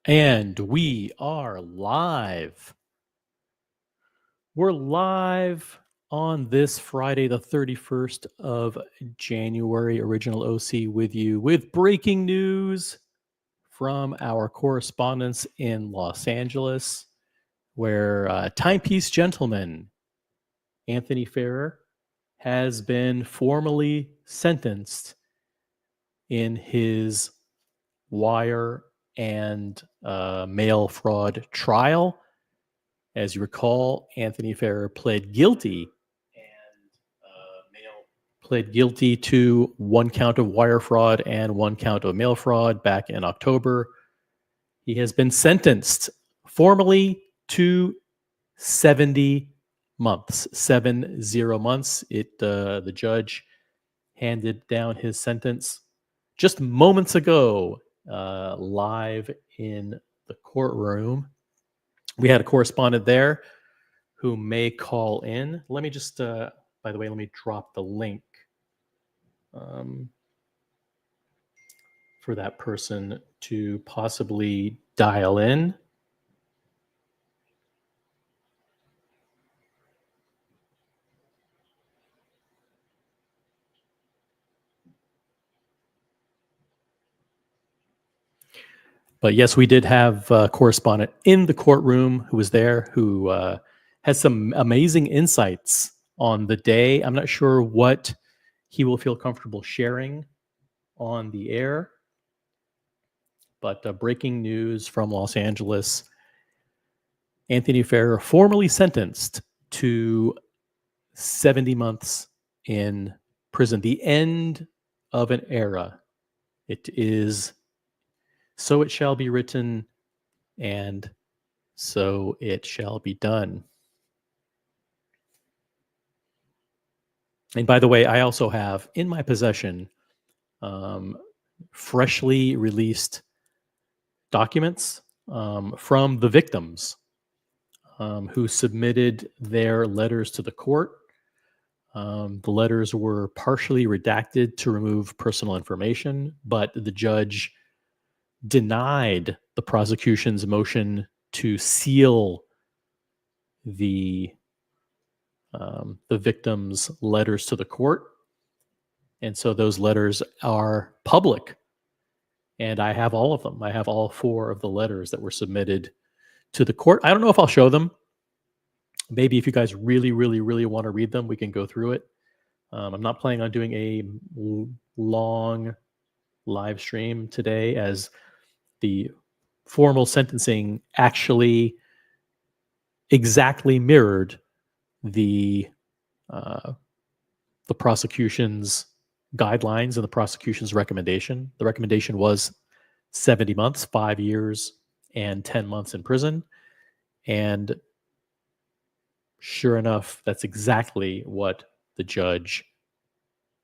And we are live. We're live on this Friday, the 31st of January. Original OC with you with breaking news from our correspondents in Los Angeles, where Timepiece gentleman Anthony Ferrer has been formally sentenced in his wire and mail fraud trial. As you recall, Anthony Ferrer pled guilty to one count of wire fraud and one count of mail fraud back in October. He has been sentenced formally to 70 months, 70 months. The judge handed down his sentence just moments ago, live in the courtroom. We had a correspondent there who may call in. Let me just, by the way, let me drop the link for that person to possibly dial in. But yes, we did have a correspondent in the courtroom who was there, who has some amazing insights on the day. I'm not sure what he will feel comfortable sharing on the air, but breaking news from Los Angeles. Anthony Ferrer formally sentenced to 70 months in prison, the end of an era. It is so it shall be written, and so it shall be done. And by the way, I also have in my possession freshly released documents from the victims who submitted their letters to the court. The letters were partially redacted to remove personal information, but the judge denied the prosecution's motion to seal the victims' letters to the court. And so those letters are public. And I have all of them. I have all 4 of the letters that were submitted to the court. I don't know if I'll show them. Maybe if you guys really, really, really want to read them, we can go through it. I'm not planning on doing a long live stream today, as the formal sentencing actually exactly mirrored the prosecution's guidelines and the prosecution's recommendation. The recommendation was 70 months, 5 years, and 10 months in prison. And sure enough, that's exactly what the judge,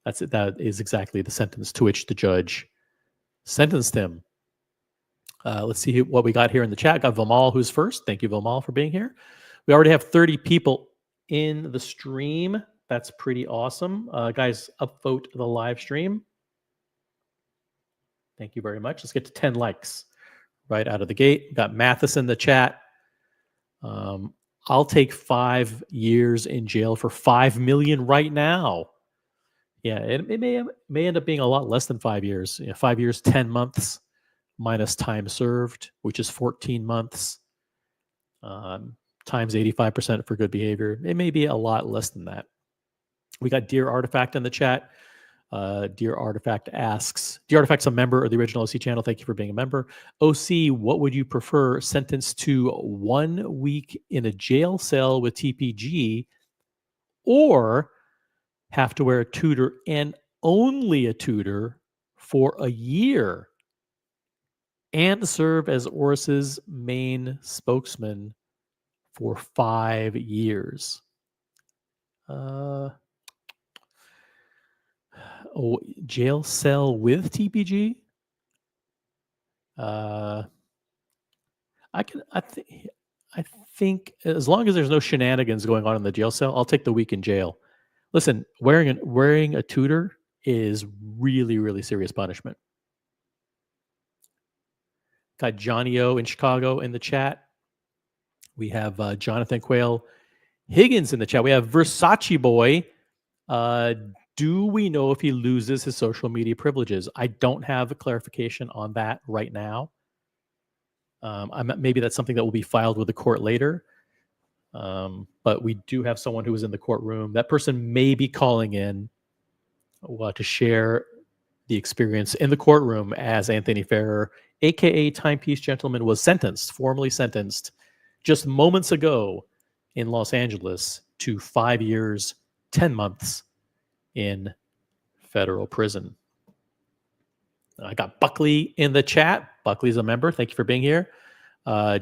that is exactly the sentence to which the judge sentenced him. Let's see what we got here in the chat. Got Vimal, who's first. Thank you, Vimal, for being here. We already have 30 people in the stream. That's pretty awesome. Guys, upvote the live stream. Thank you very much. Let's get to 10 likes right out of the gate. Got Mathis in the chat. I'll take 5 years in jail for 5 million right now. Yeah, it may end up being a lot less than 5 years. 5 years, 10 months minus time served, which is 14 months, times 85% for good behavior. It may be a lot less than that. We got Dear Artifact in the chat. Dear Artifact asks, Dear Artifact's a member of the original OC channel. Thank you for being a member. OC, what would you prefer? Sentenced to 1 week in a jail cell with TPG, or have to wear a tutor and only a tutor for a year and serve as Oris's main spokesman for 5 years? Jail cell with TPG? I think as long as there's no shenanigans going on in the jail cell, I'll take the week in jail. Listen, wearing a tutor is really, really serious punishment. Got Johnny O in Chicago in the chat. We have Jonathan Quayle Higgins in the chat. We have Versace Boy. Do we know if he loses his social media privileges? I don't have a clarification on that right now. Maybe that's something that will be filed with the court later. But we do have someone who was in the courtroom. That person may be calling in to share the experience in the courtroom as Anthony Ferrer, aka Timepiece Gentleman, was formally sentenced just moments ago in Los Angeles to 5 years, 10 months in federal prison. I got Buckley in the chat. Buckley's a member. Thank you for being here.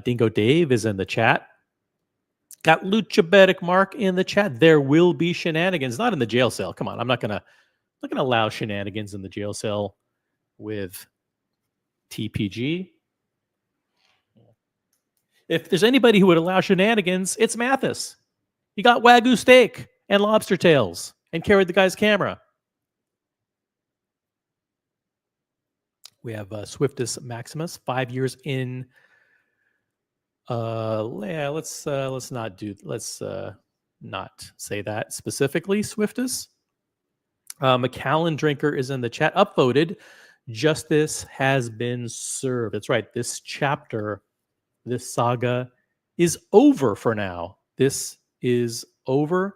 Dingo Dave is in the chat. Got Luchabetic Mark in the chat. There will be shenanigans, not in the jail cell. Come on, I'm not gonna allow shenanigans in the jail cell with TPG. If there's anybody who would allow shenanigans, it's Mathis. He got Wagyu steak and lobster tails and carried the guy's camera. We have Swiftus Maximus, 5 years in. Let's not say that specifically. Swiftus. McAllen Drinker is in the chat. Upvoted. Justice has been served. That's right. This chapter, this saga, is over for now. This is over.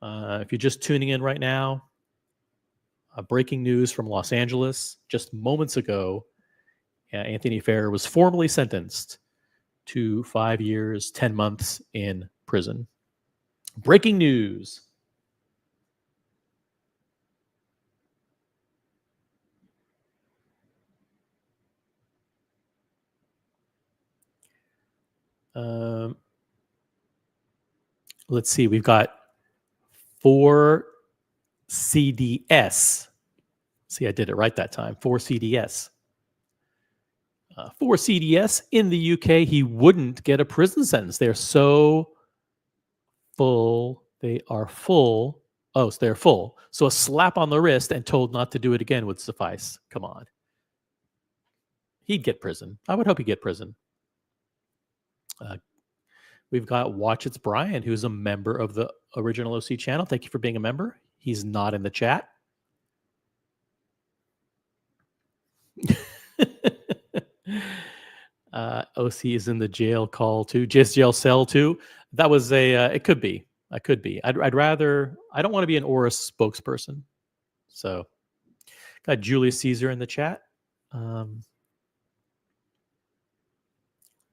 If you're just tuning in right now, breaking news from Los Angeles just moments ago. Anthony Ferrer was formally sentenced to 5 years, 10 months in prison. Breaking news. Let's see. We've got 4 CDS. See, I did it right that time. 4 CDS. 4 CDS in the UK. He wouldn't get a prison sentence. They're so full. They are full. Oh, so they're full. So a slap on the wrist and told not to do it again would suffice. Come on. He'd get prison. I would hope he'd get prison. We've got Watch It's Brian, who's a member of the original OC channel. Thank you for being a member. He's not in the chat. OC is in the jail call too. Just jail cell too. That was it could be. I could be. I'd rather. I don't want to be an Oris spokesperson. So, got Julius Caesar in the chat.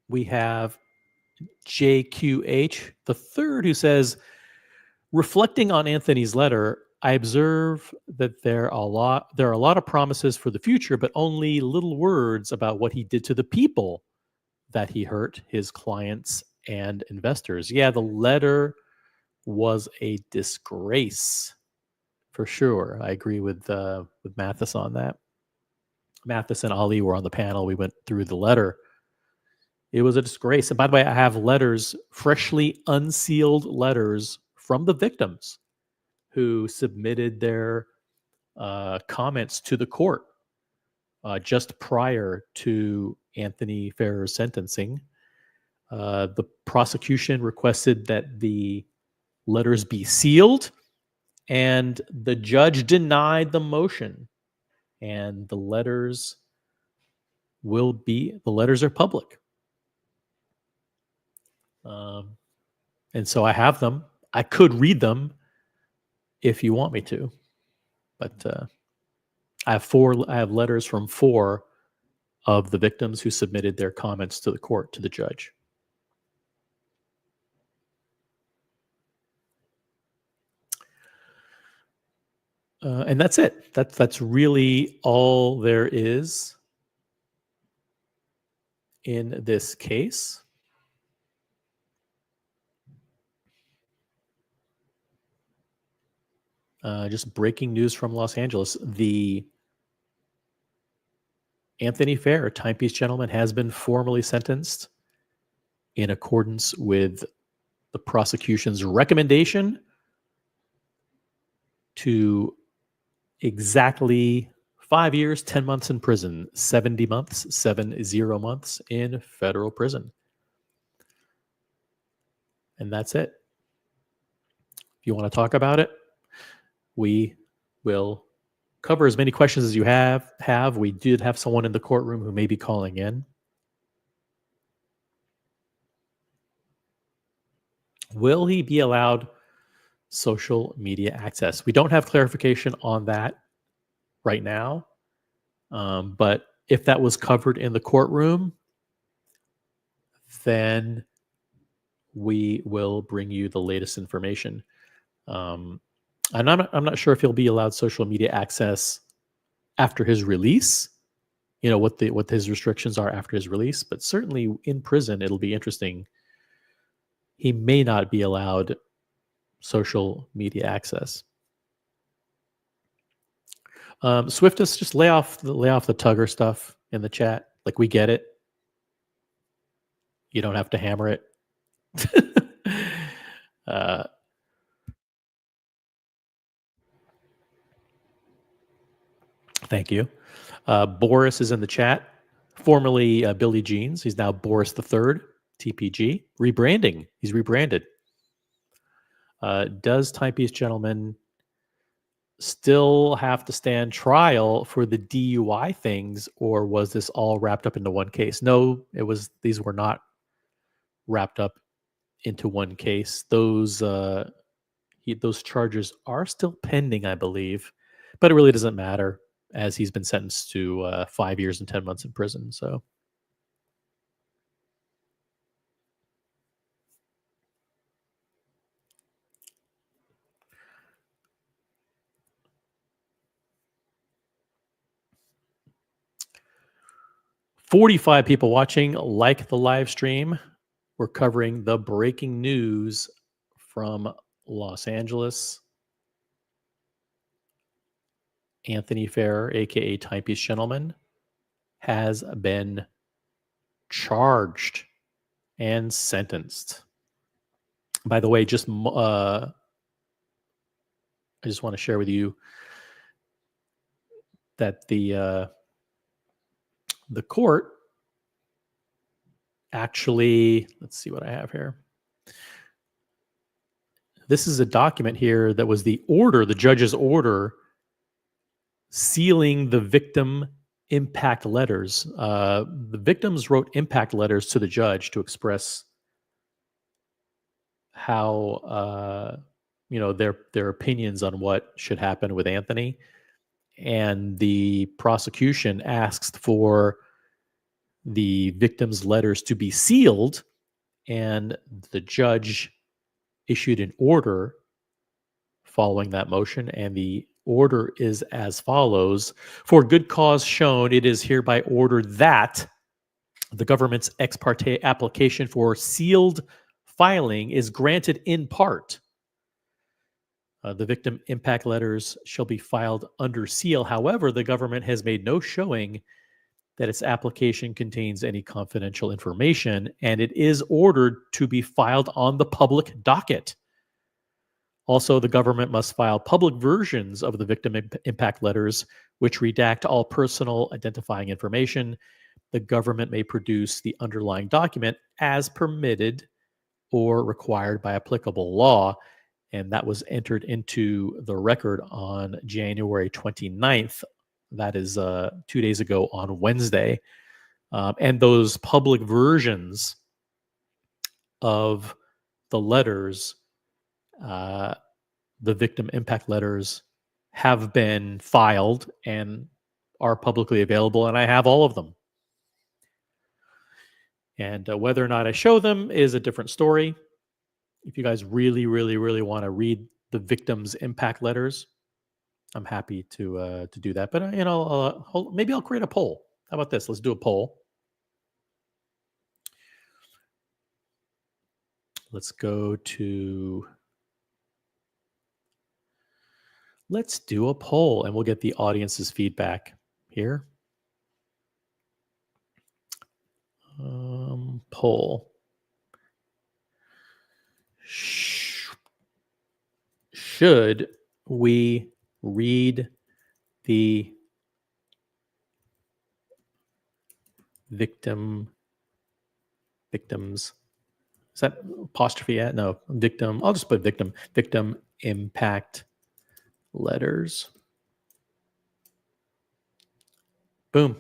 We have JQH the third, who says, reflecting on Anthony's letter, I observe that there are a lot of promises for the future, but only little words about what he did to the people that he hurt, his clients and investors. Yeah, the letter was a disgrace for sure. I agree with Mathis on that. Mathis and Ali were on the panel. We went through the letter. It was a disgrace. And by the way, I have letters, freshly unsealed letters from the victims who submitted their comments to the court just prior to Anthony Ferrer's sentencing. The prosecution requested that the letters be sealed, and the judge denied the motion. And the letters are public. And so I have them. I could read them if you want me to, but I have letters from 4 of the victims who submitted their comments to the court, to the judge. And that's it. That's really all there is in this case. Just breaking news from Los Angeles. The Anthony Ferrer, Timepiece Gentleman, has been formally sentenced in accordance with the prosecution's recommendation to exactly 5 years, 10 months in prison, 70 months, 70 months in federal prison. And that's it. If you want to talk about it, we will cover as many questions as you have. We did have someone in the courtroom who may be calling in. Will he be allowed social media access? We don't have clarification on that right now. But if that was covered in the courtroom, then we will bring you the latest information. And I'm not sure if he'll be allowed social media access after his release. You know what his restrictions are after his release, but certainly in prison it'll be interesting. He may not be allowed social media access. Swiftus, just lay off the Tugger stuff in the chat. Like, we get it. You don't have to hammer it. Thank you. Boris is in the chat. Formerly Billy Jeans. He's now Boris the Third. TPG. Rebranding. He's rebranded. Does Timepiece Gentleman still have to stand trial for the DUI things, or was this all wrapped up into one case? No, these were not wrapped up into one case. Those charges are still pending, I believe, but it really doesn't matter, as he's been sentenced to 5 years and 10 months in prison. So 45 people watching. Like the live stream. We're covering the breaking news from Los Angeles. Anthony Farrer, aka Timepiece Gentleman, has been charged and sentenced. By the way, I just want to share with you that the court actually, let's see what I have here. This is a document here that was the judge's order sealing the victim impact letters. The victims wrote impact letters to the judge to express how their opinions on what should happen with Anthony, and the prosecution asked for the victims' letters to be sealed, and the judge issued an order following that motion, and the order is as follows: for good cause shown, it is hereby ordered that the government's ex parte application for sealed filing is granted in part. The victim impact letters shall be filed under seal. However, the government has made no showing that its application contains any confidential information, and it is ordered to be filed on the public docket. Also, the government must file public versions of the victim impact letters, which redact all personal identifying information. The government may produce the underlying document as permitted or required by applicable law. And that was entered into the record on January 29th. That is 2 days ago on Wednesday. And those public versions of the letters, the victim impact letters, have been filed and are publicly available, and I have all of them. And whether or not I show them is a different story. If you guys really, really, really want to read the victims' impact letters, I'm happy to do that. But maybe I'll create a poll. How about this? Let's do a poll. Let's do a poll, and we'll get the audience's feedback here. Poll. Should we read the victims. Is that apostrophe at? No, victim. I'll just put victim. Victim impact letters. Boom.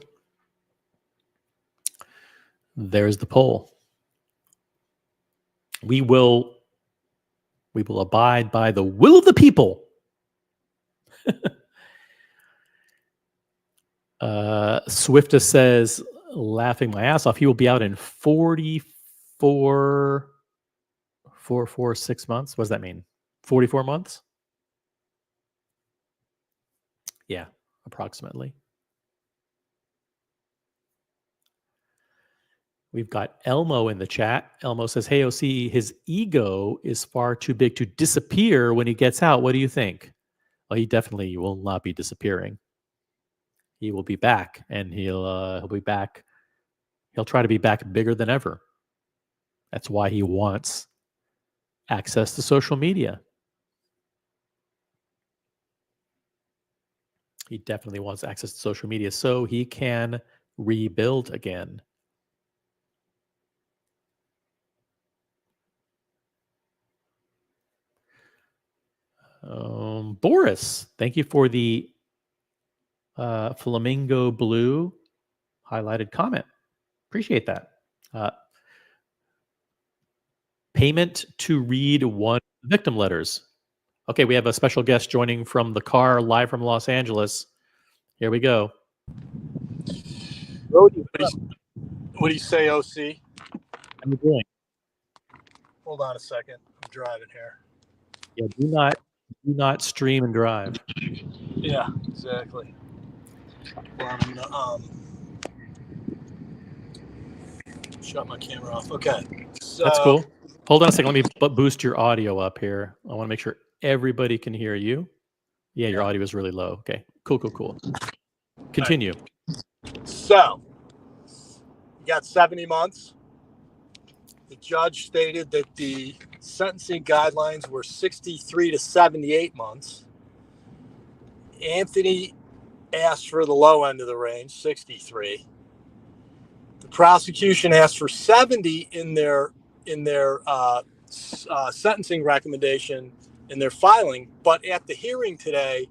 There's the poll. We will abide by the will of the people. Swifta says, laughing my ass off, he will be out in 6 months. What does that mean? 44 months? Yeah, approximately. We've got Elmo in the chat. Elmo says, hey, OC, his ego is far too big to disappear when he gets out. What do you think? Well, he definitely will not be disappearing. He will be back, and he'll be back. He'll try to be back bigger than ever. That's why he wants access to social media. He definitely wants access to social media so he can rebuild again. Boris, thank you for the flamingo blue highlighted comment. Appreciate that. Payment to read one victim letters. Okay, we have a special guest joining from the car, live from Los Angeles. Here we go. What do you say, OC? How you doing? Hold on a second. I'm driving here. Yeah, do not stream and drive. Yeah, exactly. Well, I'm gonna shut my camera off. Okay. So, that's cool. Hold on a second. Let me boost your audio up here. I want to make sure everybody can hear you. Yeah, your audio is really low. Okay, cool. Continue. Right. So, you got 70 months. The judge stated that the sentencing guidelines were 63 to 78 months. Anthony asked for the low end of the range, 63. The prosecution asked for 70 in their sentencing recommendation in their filing, but at the hearing today,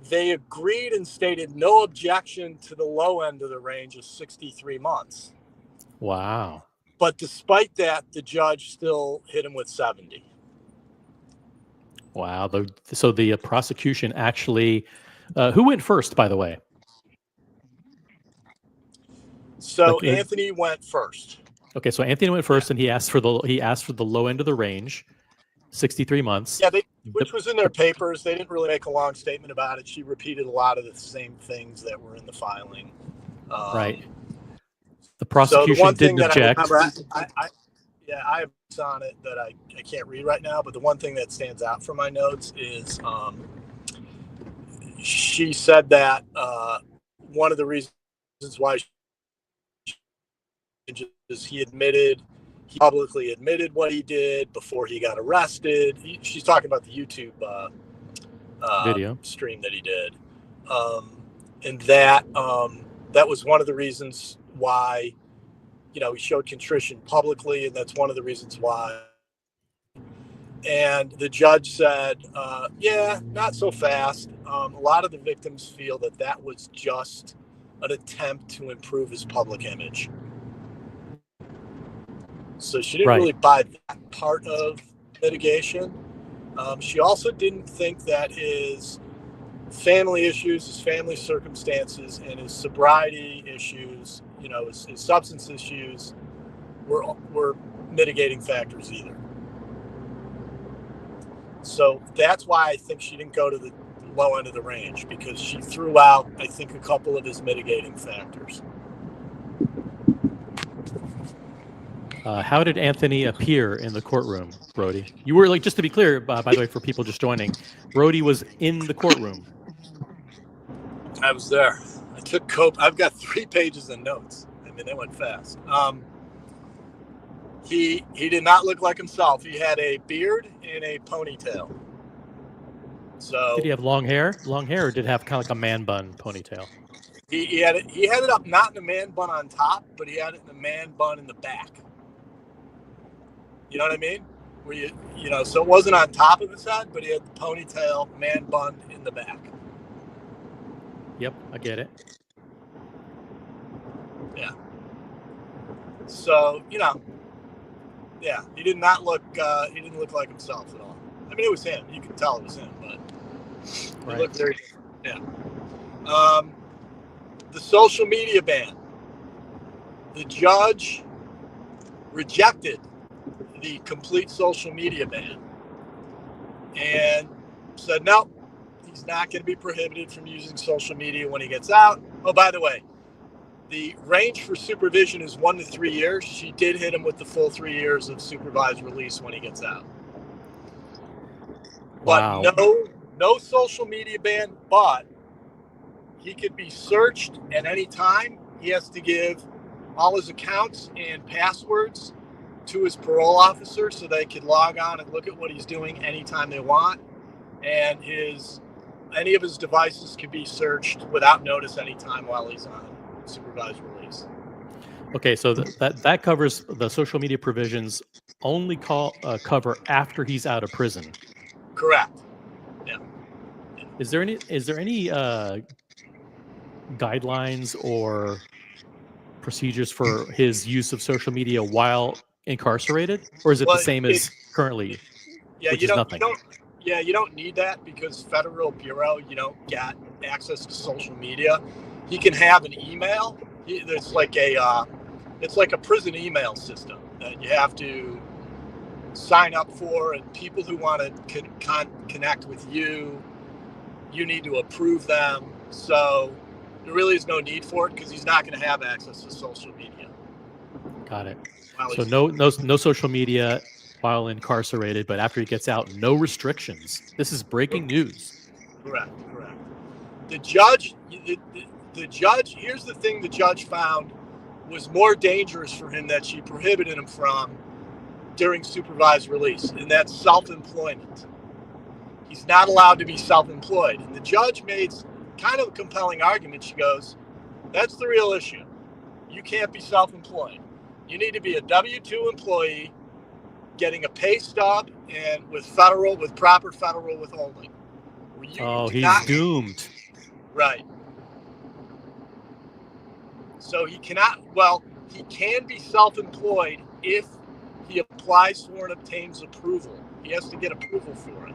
they agreed and stated no objection to the low end of the range of 63 months. Wow. But despite that, the judge still hit him with 70. Wow. So the prosecution actually, who went first, by the way? So Anthony went first. Okay, so Anthony went first, and he asked for the low end of the range, 63 months. Yeah, which was in their papers. They didn't really make a long statement about it. She repeated a lot of the same things that were in the filing. Right. The prosecution didn't object. I have notes on it that I can't read right now, but the one thing that stands out from my notes is she said that one of the reasons why he publicly admitted what he did before he got arrested. She's talking about the YouTube video stream that he did, and that was one of the reasons why, he showed contrition publicly, and that's one of the reasons why. And the judge said, yeah, not so fast. A lot of the victims feel that was just an attempt to improve his public image. So she didn't really buy that part of mitigation. She also didn't think that his family issues, his family circumstances, and his sobriety issues, his substance issues were mitigating factors either. So that's why I think she didn't go to the low end of the range, because she threw out, I think, a couple of his mitigating factors. How did Anthony appear in the courtroom, Brody? You were just to be clear, by the way, for people just joining, Brody was in the courtroom. I was there. I took I've got 3 pages of notes. I mean, they went fast. He did not look like himself. He had a beard and a ponytail. So did he have long hair? Long hair, or did he have kind of like a man bun ponytail? He had it up not in a man bun on top, but he had it in a man bun in the back. You know what I mean? Where so it wasn't on top of his head, but he had the ponytail man bun in the back. Yep, I get it. Yeah. So, he did not look, he didn't look like himself at all. I mean, it was him. You could tell it was him, but he looked very different. Yeah. The social media ban. The judge rejected the complete social media ban and said, no, he's not going to be prohibited from using social media when he gets out. Oh, by the way, the range for supervision is 1 to 3 years. She did hit him with the full 3 years of supervised release when he gets out. Wow. But no social media ban, but he could be searched at any time. He has to give all his accounts and passwords to his parole officer so they can log on and look at what he's doing anytime they want. And any of his devices can be searched without notice anytime while he's on supervised release. Okay, so that covers the social media provisions only cover after he's out of prison. Correct. Yeah. Is there any guidelines or procedures for his use of social media while incarcerated, or is it the same as currently? Which is nothing. You don't need that because federal bureau, you don't get access to social media. He can have an email. It's like a prison email system that you have to sign up for, and people who want to connect with you need to approve them. So there really is no need for it because he's not going to have access to social media. Got it. So no social media while incarcerated, but after he gets out, no restrictions. This is breaking news. Correct. The judge, here's the thing the judge found was more dangerous for him that she prohibited him from during supervised release, and that's self-employment. He's not allowed to be self-employed. And the judge made kind of a compelling argument. She goes, that's the real issue. You can't be self-employed. You need to be a W-2 employee getting a pay stub and with proper federal withholding. He's doomed. Right. So he can be self-employed if he applies for and obtains approval. He has to get approval for it.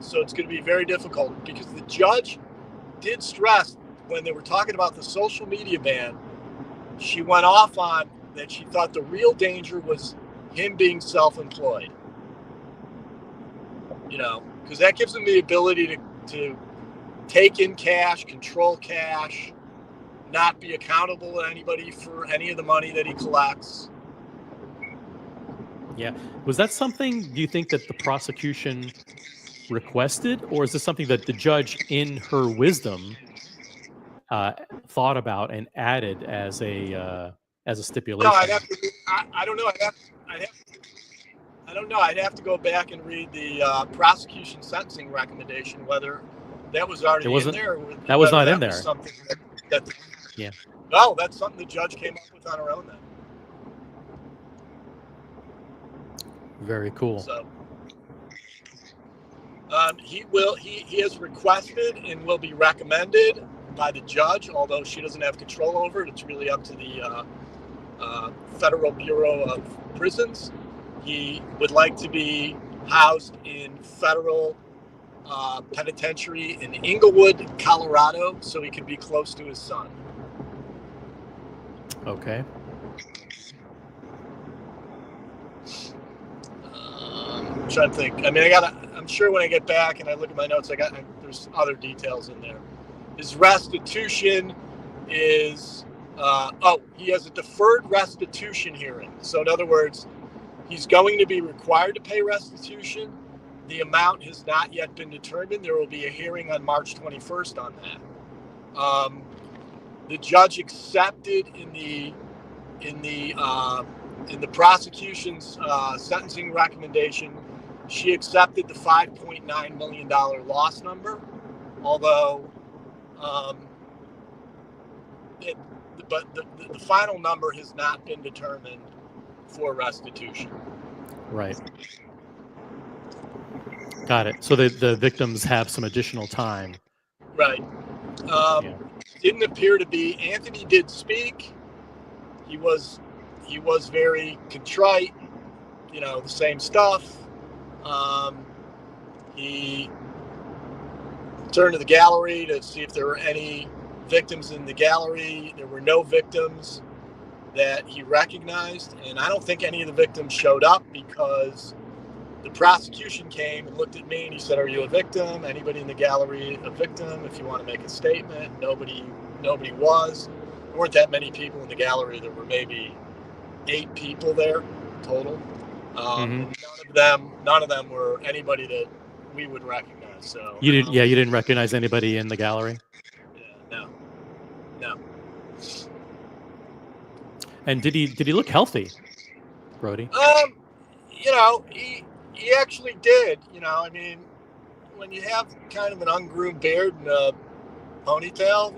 So it's going to be very difficult because the judge did stress when they were talking about the social media ban, she went off on that she thought the real danger was him being self-employed. Because that gives him the ability to take in cash, control cash, not be accountable to anybody for any of the money that he collects. Yeah. Was that something you think that the prosecution requested, or is this something that the judge, in her wisdom, thought about and added as a stipulation? No, I don't know. I don't know. I'd have to go back and read the prosecution sentencing recommendation whether that was already in there. That was not in there. Yeah. No, that's something the judge came up with on her own then. Very cool. So he has requested and will be recommended by the judge, although she doesn't have control over it. It's really up to the Federal Bureau of Prisons. He would like to be housed in federal penitentiary in Inglewood, Colorado, so he can be close to his son. Okay. I'm trying to think. I mean, I'm sure when I get back and I look at my notes, there's other details in there. His restitution is, he has a deferred restitution hearing. So in other words, he's going to be required to pay restitution. The amount has not yet been determined. There will be a hearing on March 21st on that. The judge accepted in the prosecution's sentencing recommendation. She accepted the $5.9 million loss number, although but the final number has not been determined for restitution. Right. Got it. So the victims have some additional time. Right. Didn't appear to be. Anthony did speak. He was very contrite. The same stuff. He turned to the gallery to see if there were any victims in the gallery. There were no victims that he recognized, and I don't think any of the victims showed up because the prosecution came and looked at me and he said, "Are you a victim? Anybody in the gallery a victim? If you want to make a statement." Nobody was. There weren't that many people in the gallery. There were maybe 8 people there total. And none of them were anybody that we would recognize. So you didn't recognize anybody in the gallery? Yeah, no. And did he look healthy, Brody? He actually did. I mean, when you have kind of an ungroomed beard and a ponytail,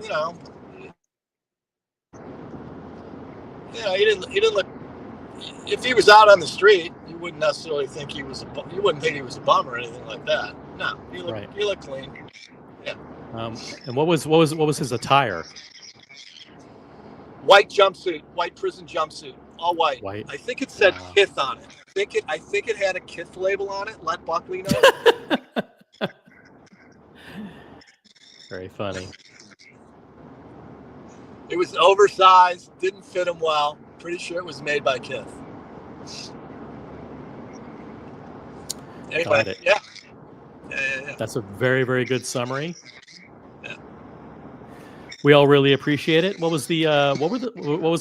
he didn't look. If he was out on the street, you wouldn't necessarily think he was you wouldn't think he was a bum or anything like that. No, he looked clean. Yeah. And what was his attire? White jumpsuit, white prison jumpsuit, all white. White. I think it said Kith on it. I think it had a Kith label on it. Let Buckley know. Very funny. It was oversized, didn't fit him well. Pretty sure it was made by Kith. Anyway, Got it. Yeah. That's a very, very good summary. Yeah. We all really appreciate it. What was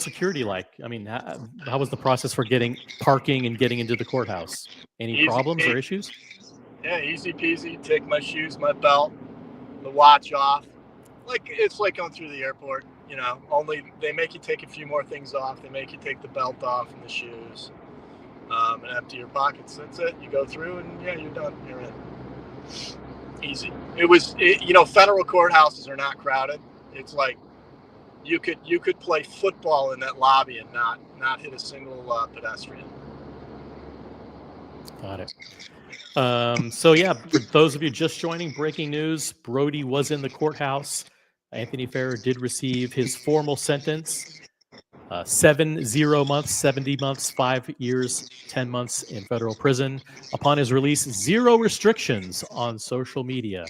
security like? I mean, how was the process for getting parking and getting into the courthouse? Any problems or issues? Yeah, easy peasy. Take my shoes, my belt, the watch off. It's like going through the airport. Only they make you take a few more things off. They make you take the belt off and the shoes, and empty your pockets. That's it. You go through and you're done. You're in. Easy. Federal courthouses are not crowded. It's like you could play football in that lobby and not hit a single pedestrian. Got it. So yeah, for those of you just joining, breaking news: Brody was in the courthouse. Anthony Farrer did receive his formal sentence: 70 months, 70 months, 5 years, 10 months in federal prison. Upon his release, 0 restrictions on social media.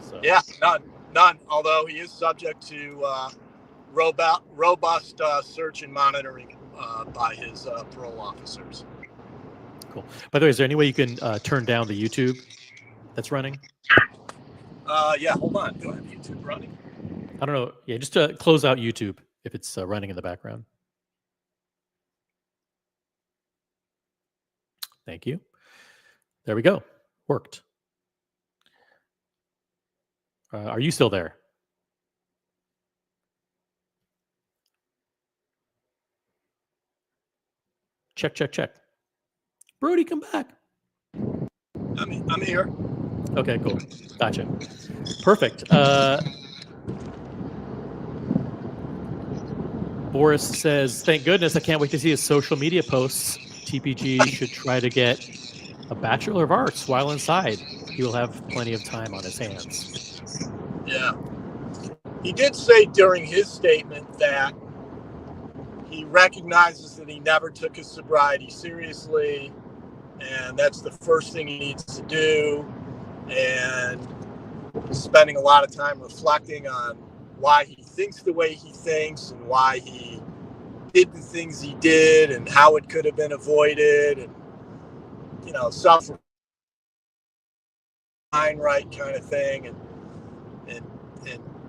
So. Yeah, none. Although he is subject to robust search and monitoring by his parole officers. Cool. By the way, is there any way you can turn down the YouTube that's running? Yeah, hold on. Do I have YouTube running? I don't know. Yeah, just to close out YouTube if it's running in the background. Thank you. There we go. Worked. Are you still there? Check. Brody, come back. I'm here. Okay, cool. Gotcha. Perfect. Boris says, "Thank goodness, I can't wait to see his social media posts. TPG should try to get a Bachelor of Arts while inside. He will have plenty of time on his hands." Yeah. He did say during his statement that he recognizes that he never took his sobriety seriously, and that's the first thing he needs to do, and spending a lot of time reflecting on why he thinks the way he thinks and why he did the things he did and how it could have been avoided, and self right kind of thing, and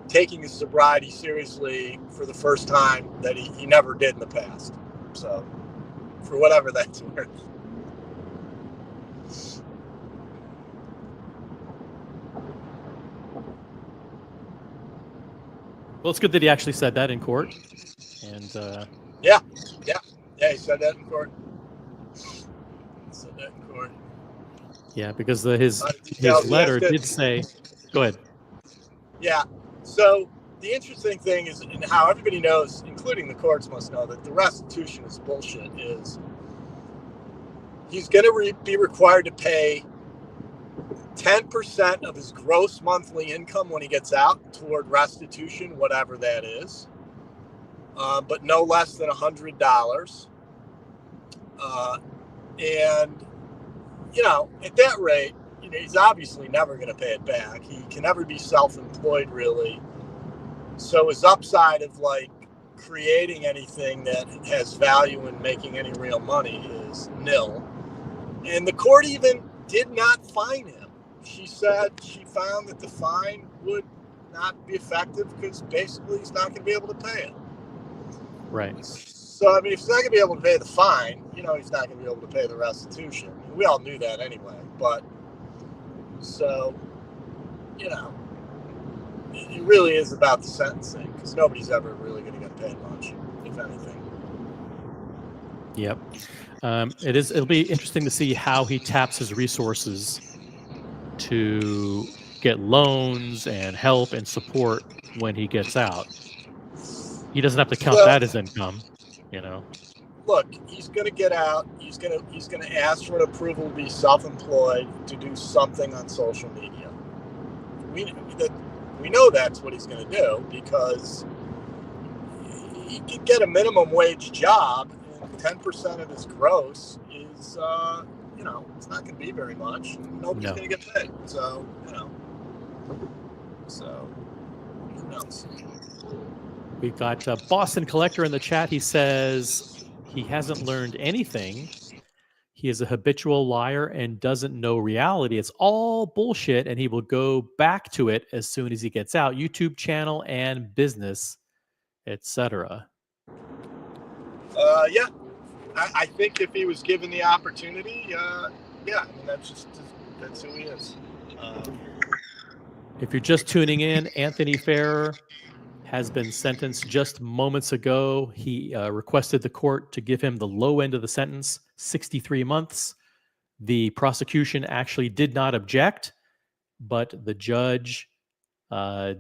taking his sobriety seriously for the first time that he never did in the past. So for whatever that's worth. Well, it's good that he actually said that in court. And yeah, he said that in court. Yeah, because his letter did say. Go ahead. Yeah. So the interesting thing is, and how everybody knows, including the courts must know, that the restitution is bullshit, is he's going to be required to pay 10% of his gross monthly income when he gets out toward restitution, whatever that is, but no less than $100. And, you know, at that rate, you know, he's obviously never going to pay it back. He can never be self-employed, really. So his upside of, like, creating anything that has value and making any real money is nil. And the court even did not fine him. She said she found that the fine would not be effective because basically he's not going to be able to pay it. Right. So, I mean, if he's not going to be able to pay the fine, you know, he's not going to be able to pay the restitution. We all knew that anyway. But, so, you know, it really is about the sentencing because nobody's ever really going to get paid much, if anything. Yep. It'll be interesting to see how he taps his resources to get loans and help and support when he gets out. He doesn't have to count that as income, you know. Look, he's going to get out. He's going to ask for an approval to be self-employed to do something on social media. We know that's what he's going to do because he can get a minimum wage job, and 10% of his gross is, you know, it's not going to be very much. Nobody's going to get paid. So, you know, who knows? We've got Boston Collector in the chat. He says he hasn't learned anything. He is a habitual liar and doesn't know reality. It's all bullshit, and he will go back to it as soon as he gets out. YouTube channel and business, etc. Yeah. I think if he was given the opportunity, yeah, I mean, that's who he is. If you're just tuning in, Anthony Ferrer has been sentenced just moments ago. He requested the court to give him the low end of the sentence, 63 months. The prosecution actually did not object, but the judge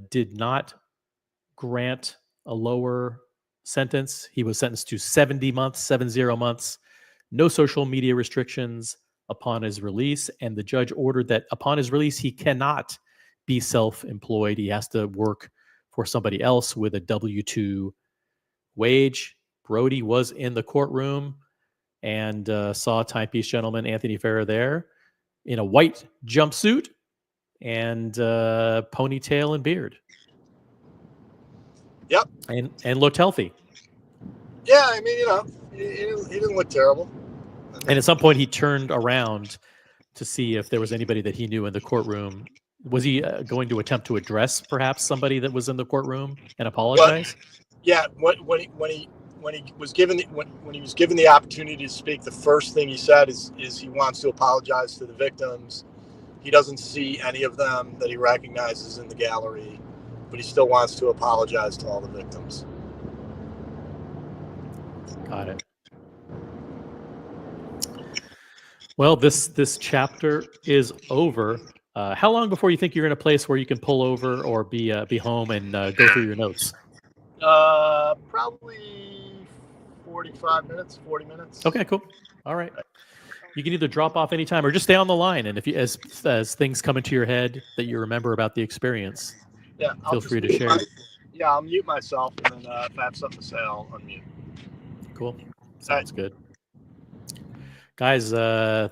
did not grant a lower sentence. He was sentenced to 70 months, no social media restrictions upon his release. And the judge ordered that upon his release, he cannot be self-employed. He has to work for somebody else with a W-2 wage. Brody was in the courtroom and saw Timepiece gentleman Anthony Ferrer there in a white jumpsuit and ponytail and beard. Yep. And looked healthy. Yeah, I mean, you know, he didn't look terrible. And at some point he turned around to see if there was anybody that he knew in the courtroom. Was he going to attempt to address perhaps somebody that was in the courtroom and apologize? Yeah, when he was given the opportunity to speak, the first thing he said is he wants to apologize to the victims. He doesn't see any of them that he recognizes in the gallery, but he still wants to apologize to all the victims. Got it. Well, this chapter is over. How long before you think you're in a place where you can pull over or be home and go through your notes? Probably 45 minutes, 40 minutes. Okay, cool. All right. You can either drop off anytime or just stay on the line. And if you, as things come into your head that you remember about the experience, feel free to share. I'll mute myself, and then if I have something to say, I'll unmute. Cool. Sounds good. Guys,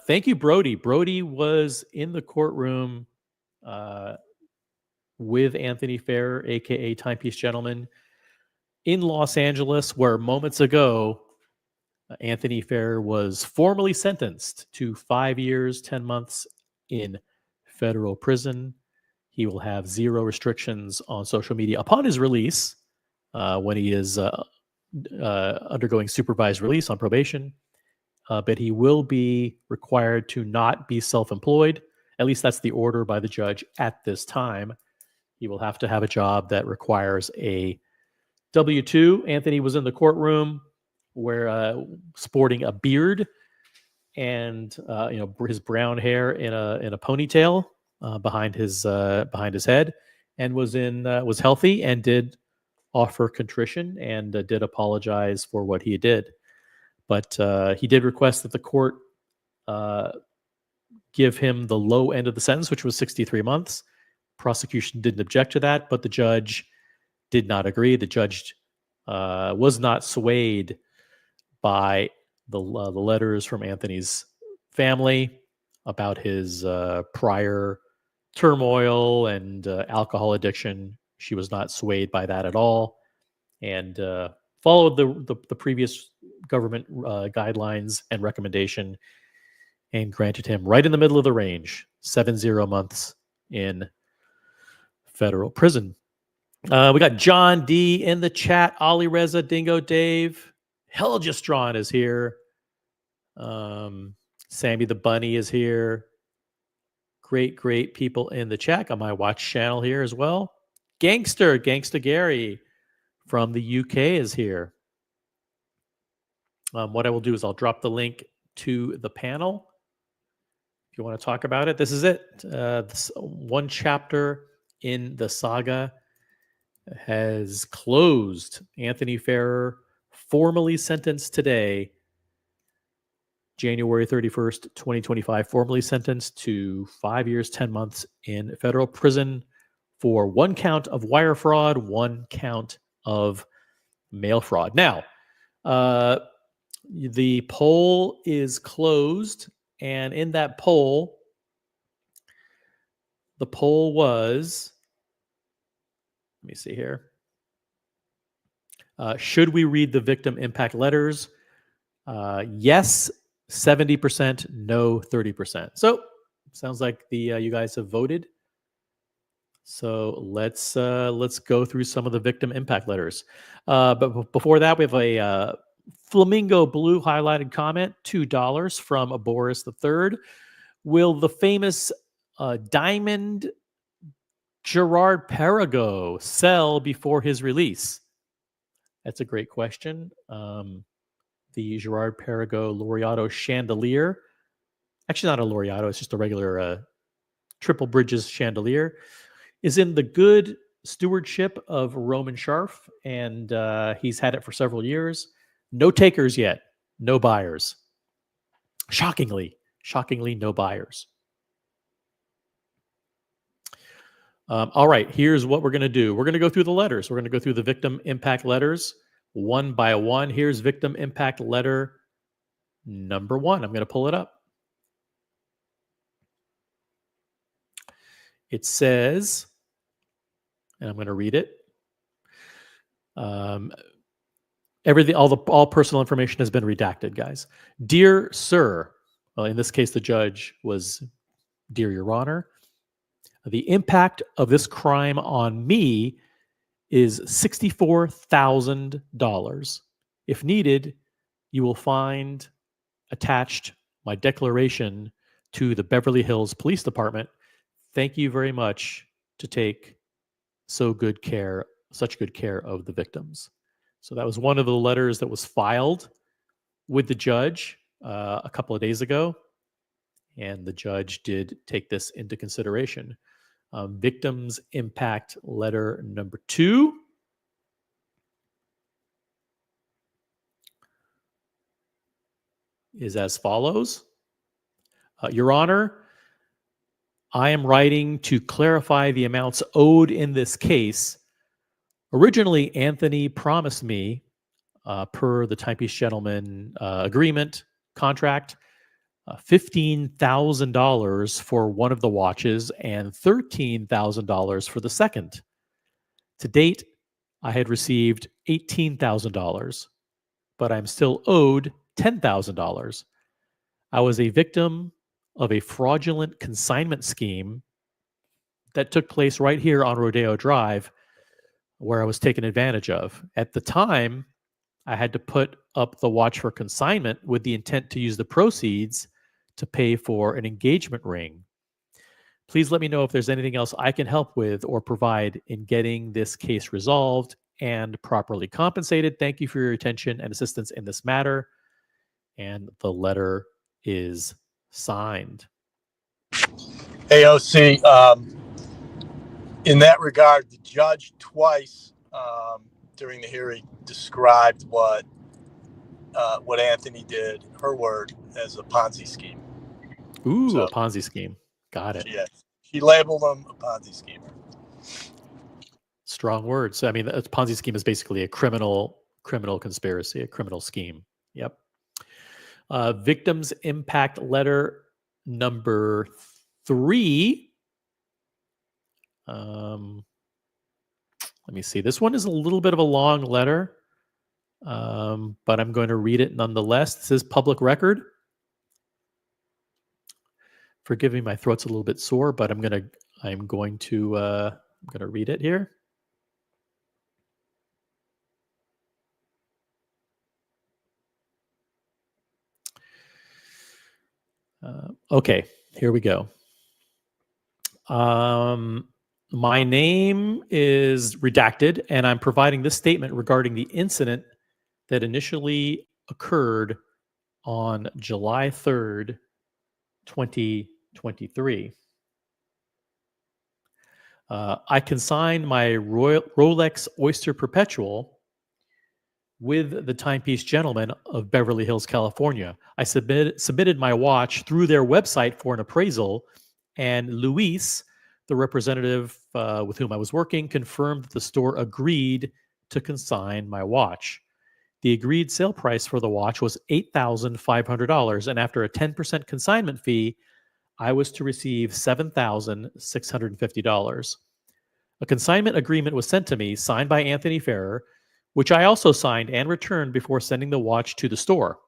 thank you, Brody. Brody was in the courtroom with Anthony Ferrer, a.k.a. Timepiece Gentleman, in Los Angeles, where moments ago, Anthony Ferrer was formally sentenced to 5 years, 10 months in federal prison. He will have zero restrictions on social media upon his release when he is undergoing supervised release on probation. But he will be required to not be self-employed. At least that's the order by the judge at this time. He will have to have a job that requires a W-2. Anthony was in the courtroom where sporting a beard and his brown hair in a ponytail behind his head, and was healthy and did offer contrition and did apologize for what he did. But he did request that the court give him the low end of the sentence, which was 63 months. Prosecution didn't object to that, but the judge did not agree. The judge was not swayed by the letters from Anthony's family about his prior turmoil and alcohol addiction. She was not swayed by that at all, and followed the previous government guidelines and recommendation, and granted him right in the middle of the range, 70 months in federal prison. We got John D in the chat. Ali Reza, Dingo Dave, Helgestron is here. Sammy the Bunny is here. Great people in the chat. Got my watch channel here as well. Gangsta Gary from the UK is here. What I will do is I'll drop the link to the panel if you want to talk about it. This is it. This one chapter in the saga has closed. Anthony Ferrer, formally sentenced today, January 31st, 2025, formally sentenced to 5 years, 10 months in federal prison for one count of wire fraud, one count of mail fraud. Now, the poll is closed, and in that poll, the poll was, let me see here. Should we read the victim impact letters? Yes, 70%, no, 30%. So sounds like you guys have voted. So let's go through some of the victim impact letters. But before that, we have a flamingo blue highlighted comment, $2 from Boris III. Will the famous diamond Gerard Perregaux sell before his release? That's a great question. The Gerard Perregaux Laureato chandelier, actually not a Laureato, it's just a regular triple bridges chandelier, is in the good stewardship of Roman Scharf, and he's had it for several years. No takers yet, no buyers. Shockingly, no buyers. All right, here's what we're going to do. We're going to go through the letters. We're going to go through the victim impact letters one by one. Here's victim impact letter number 1. I'm going to pull it up. It says, and I'm going to read it. Everything, all personal information has been redacted, guys. Dear Sir, well, in this case, the judge was Dear Your Honor. The impact of this crime on me is $64,000. If needed, you will find attached my declaration to the Beverly Hills Police Department. Thank you very much to take such good care of the victims. So that was one of the letters that was filed with the judge a couple of days ago, and the judge did take this into consideration. Victims impact letter number 2. Is as follows. Your Honor, I am writing to clarify the amounts owed in this case. Originally, Anthony promised me, per the Timepiece Gentleman agreement contract, $15,000 for one of the watches and $13,000 for the second. To date, I had received $18,000, but I'm still owed $10,000. I was a victim of a fraudulent consignment scheme that took place right here on Rodeo Drive, where I was taken advantage of. At the time, I had to put up the watch for consignment with the intent to use the proceeds to pay for an engagement ring. Please let me know if there's anything else I can help with or provide in getting this case resolved and properly compensated. Thank you for your attention and assistance in this matter. And the letter is signed. Hey, OC, in that regard, the judge twice during the hearing described what Anthony did, her word, as a Ponzi scheme. Ooh, So a Ponzi scheme. Got it. She labeled them a Ponzi scheme. Strong words. I mean, a Ponzi scheme is basically a criminal conspiracy, a criminal scheme. Yep. Victims impact letter number 3. Let me see. This one is a little bit of a long letter, but I'm going to read it nonetheless. This is public record. Forgive me, my throat's a little bit sore, but I'm going to read it here. Okay, here we go. My name is redacted, and I'm providing this statement regarding the incident that initially occurred on July 3rd, 2023. I consigned my Rolex Oyster Perpetual with the Timepiece gentleman of Beverly Hills, California. I submitted my watch through their website for an appraisal, and Luis, the representative with whom I was working, confirmed that the store agreed to consign my watch. The agreed sale price for the watch was $8,500, and after a 10% consignment fee, I was to receive $7,650. A consignment agreement was sent to me, signed by Anthony Ferrer, which I also signed and returned before sending the watch to the store.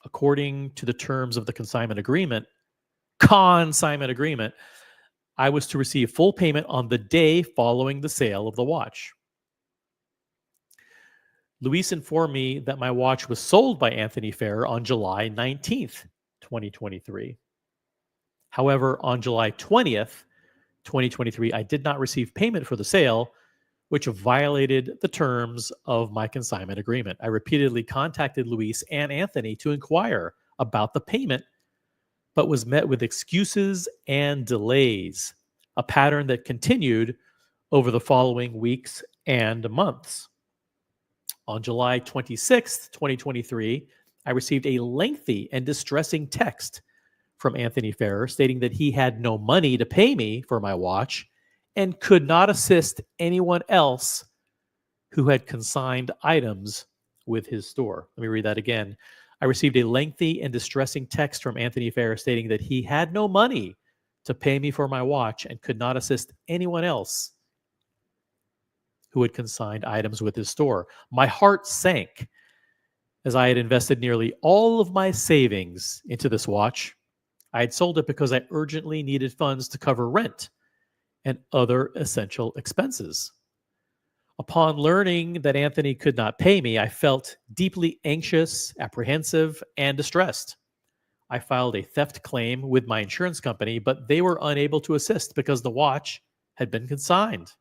According to the terms of the consignment agreement, I was to receive full payment on the day following the sale of the watch. Luis informed me that my watch was sold by Anthony Ferrer on July 19th, 2023. However, on July 20th, 2023, I did not receive payment for the sale, which violated the terms of my consignment agreement. I repeatedly contacted Luis and Anthony to inquire about the payment, but was met with excuses and delays, a pattern that continued over the following weeks and months. On July 26th, 2023, I received a lengthy and distressing text from Anthony Ferrer stating that he had no money to pay me for my watch and could not assist anyone else who had consigned items with his store. Let me read that again. I received a lengthy and distressing text from Anthony Ferrer stating that he had no money to pay me for my watch and could not assist anyone else who had consigned items with his store. My heart sank as I had invested nearly all of my savings into this watch. I had sold it because I urgently needed funds to cover rent and other essential expenses. Upon learning that Anthony could not pay me, I felt deeply anxious, apprehensive, and distressed. I filed a theft claim with my insurance company, but they were unable to assist because the watch had been consigned.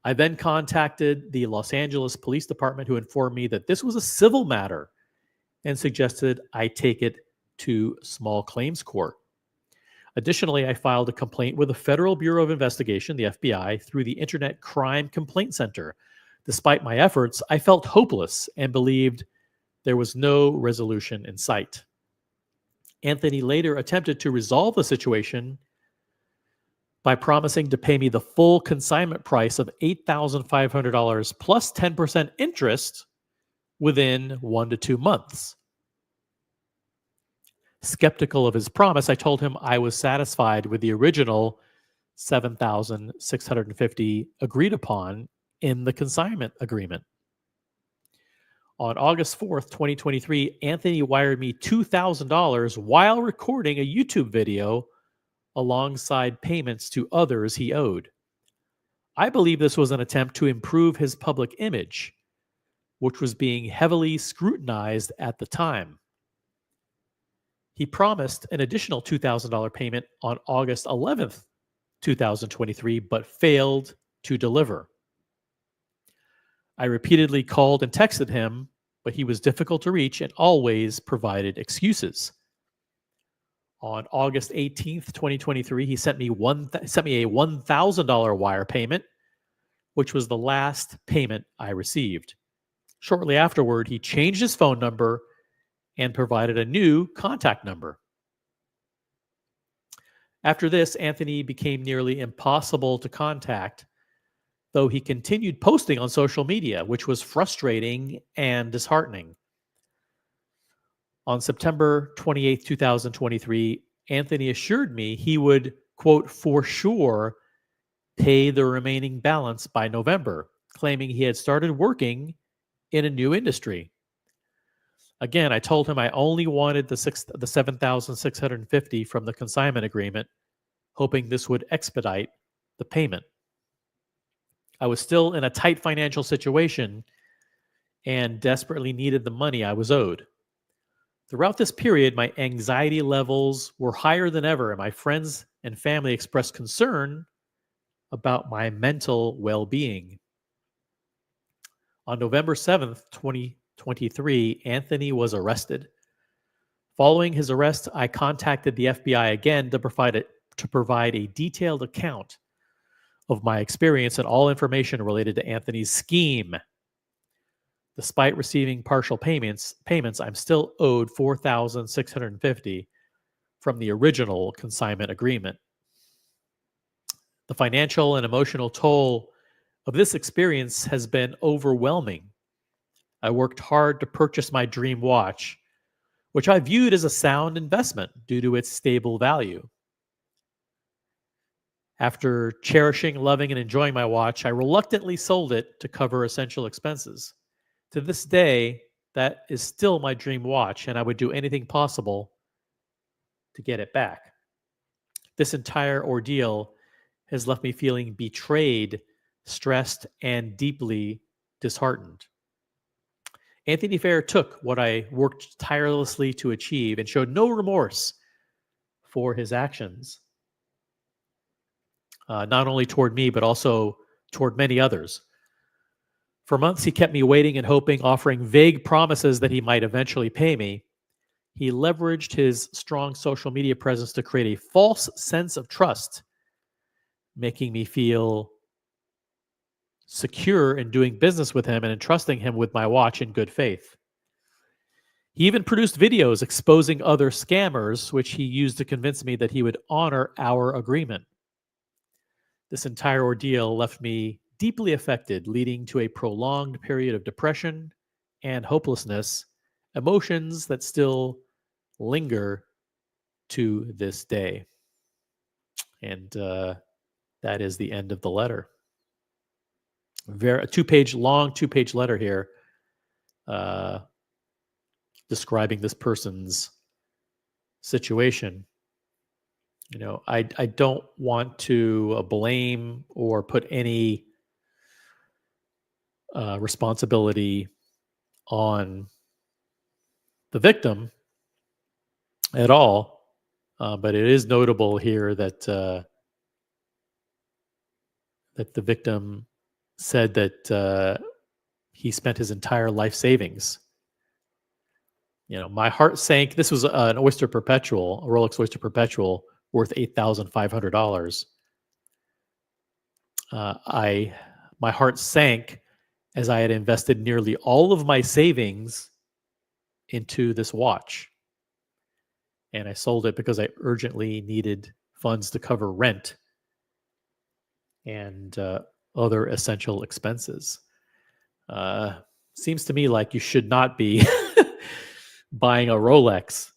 I then contacted the Los Angeles Police Department, who informed me that this was a civil matter and suggested I take it to small claims court. Additionally, I filed a complaint with the Federal Bureau of Investigation, the FBI, through the Internet Crime Complaint Center. Despite my efforts, I felt hopeless and believed there was no resolution in sight. Anthony later attempted to resolve the situation by promising to pay me the full consignment price of $8,500 plus 10% interest within 1 to 2 months. Skeptical of his promise, I told him I was satisfied with the original $7,650 agreed upon in the consignment agreement. On August 4th, 2023, Anthony wired me $2,000 while recording a YouTube video alongside payments to others he owed. I believe this was an attempt to improve his public image, which was being heavily scrutinized at the time. He promised an additional $2,000 payment on August 11th, 2023, but failed to deliver. I repeatedly called and texted him, but he was difficult to reach and always provided excuses. On August 18th, 2023, he sent me a $1,000 wire payment, which was the last payment I received. Shortly afterward, he changed his phone number and provided a new contact number. After this, Anthony became nearly impossible to contact, though he continued posting on social media, which was frustrating and disheartening. On September 28, 2023, Anthony assured me he would, quote, for sure pay the remaining balance by November, claiming he had started working in a new industry. Again, I told him I only wanted the $7,650 from the consignment agreement, hoping this would expedite the payment. I was still in a tight financial situation and desperately needed the money I was owed. Throughout this period, my anxiety levels were higher than ever, and my friends and family expressed concern about my mental well-being. On November 7th, 2023, Anthony was arrested. Following his arrest, I contacted the FBI again to provide a detailed account of my experience and all information related to Anthony's scheme. Despite receiving partial payments, I'm still owed $4,650 from the original consignment agreement. The financial and emotional toll of this experience has been overwhelming. I worked hard to purchase my dream watch, which I viewed as a sound investment due to its stable value. After cherishing, loving, and enjoying my watch, I reluctantly sold it to cover essential expenses. To this day, that is still my dream watch, and I would do anything possible to get it back. This entire ordeal has left me feeling betrayed, stressed, and deeply disheartened. Anthony Fair took what I worked tirelessly to achieve and showed no remorse for his actions, not only toward me, but also toward many others. For months, he kept me waiting and hoping, offering vague promises that he might eventually pay me. He leveraged his strong social media presence to create a false sense of trust, making me feel secure in doing business with him and entrusting him with my watch in good faith. He even produced videos exposing other scammers, which he used to convince me that he would honor our agreement. This entire ordeal left me deeply affected, leading to a prolonged period of depression and hopelessness, emotions that still linger to this day. And that is the end of the letter. A two-page letter here, describing this person's situation. You know, I don't want to blame or put any responsibility on the victim at all, but it is notable here that that the victim said that he spent his entire life savings. You know, my heart sank. This was an Oyster Perpetual, a Rolex Oyster Perpetual, worth $8,500. My heart sank as I had invested nearly all of my savings into this watch, and I sold it because I urgently needed funds to cover rent and other essential expenses. Seems to me like you should not be buying a Rolex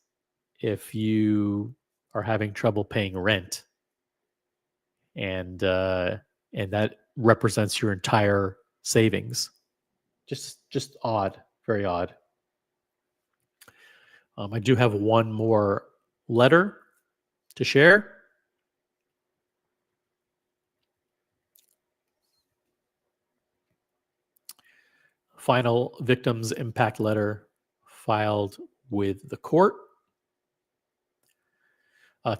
if you are having trouble paying rent, and that represents your entire savings. Just odd, very odd. I do have one more letter to share. Final victim's impact letter filed with the court.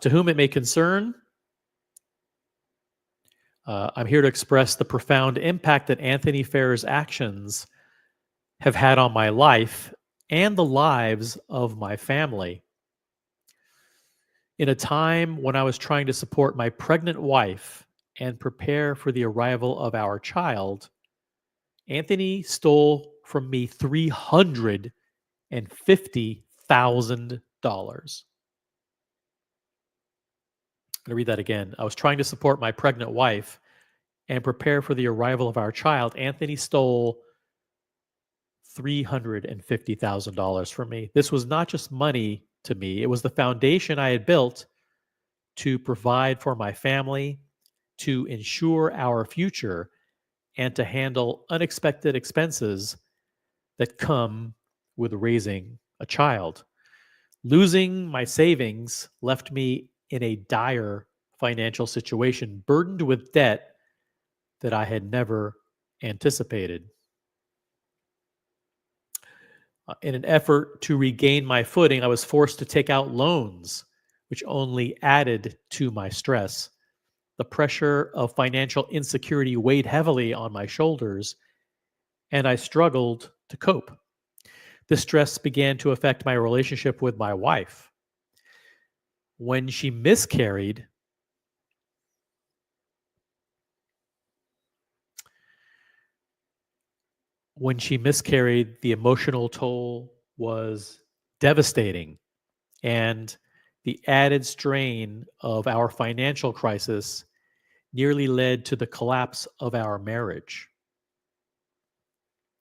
To whom it may concern, I'm here to express the profound impact that Anthony Fair's actions have had on my life and the lives of my family. In a time when I was trying to support my pregnant wife and prepare for the arrival of our child, Anthony stole from me $350,000. I'm going to read that again. I was trying to support my pregnant wife and prepare for the arrival of our child. Anthony stole $350,000 from me. This was not just money to me, it was the foundation I had built to provide for my family, to ensure our future, and to handle unexpected expenses that come with raising a child. Losing my savings left me in a dire financial situation, burdened with debt that I had never anticipated. In an effort to regain my footing, I was forced to take out loans, which only added to my stress. The pressure of financial insecurity weighed heavily on my shoulders, and I struggled to cope. This stress began to affect my relationship with my wife. When she miscarried, the emotional toll was devastating, and the added strain of our financial crisis nearly led to the collapse of our marriage.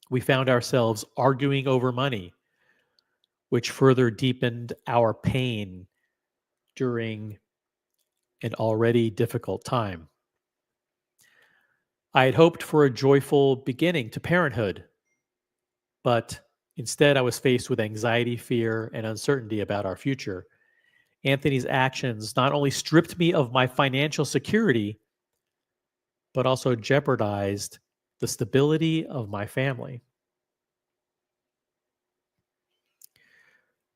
We found ourselves arguing over money, which further deepened our pain during an already difficult time. I had hoped for a joyful beginning to parenthood, but instead I was faced with anxiety, fear, and uncertainty about our future. Anthony's actions not only stripped me of my financial security, but also jeopardized the stability of my family.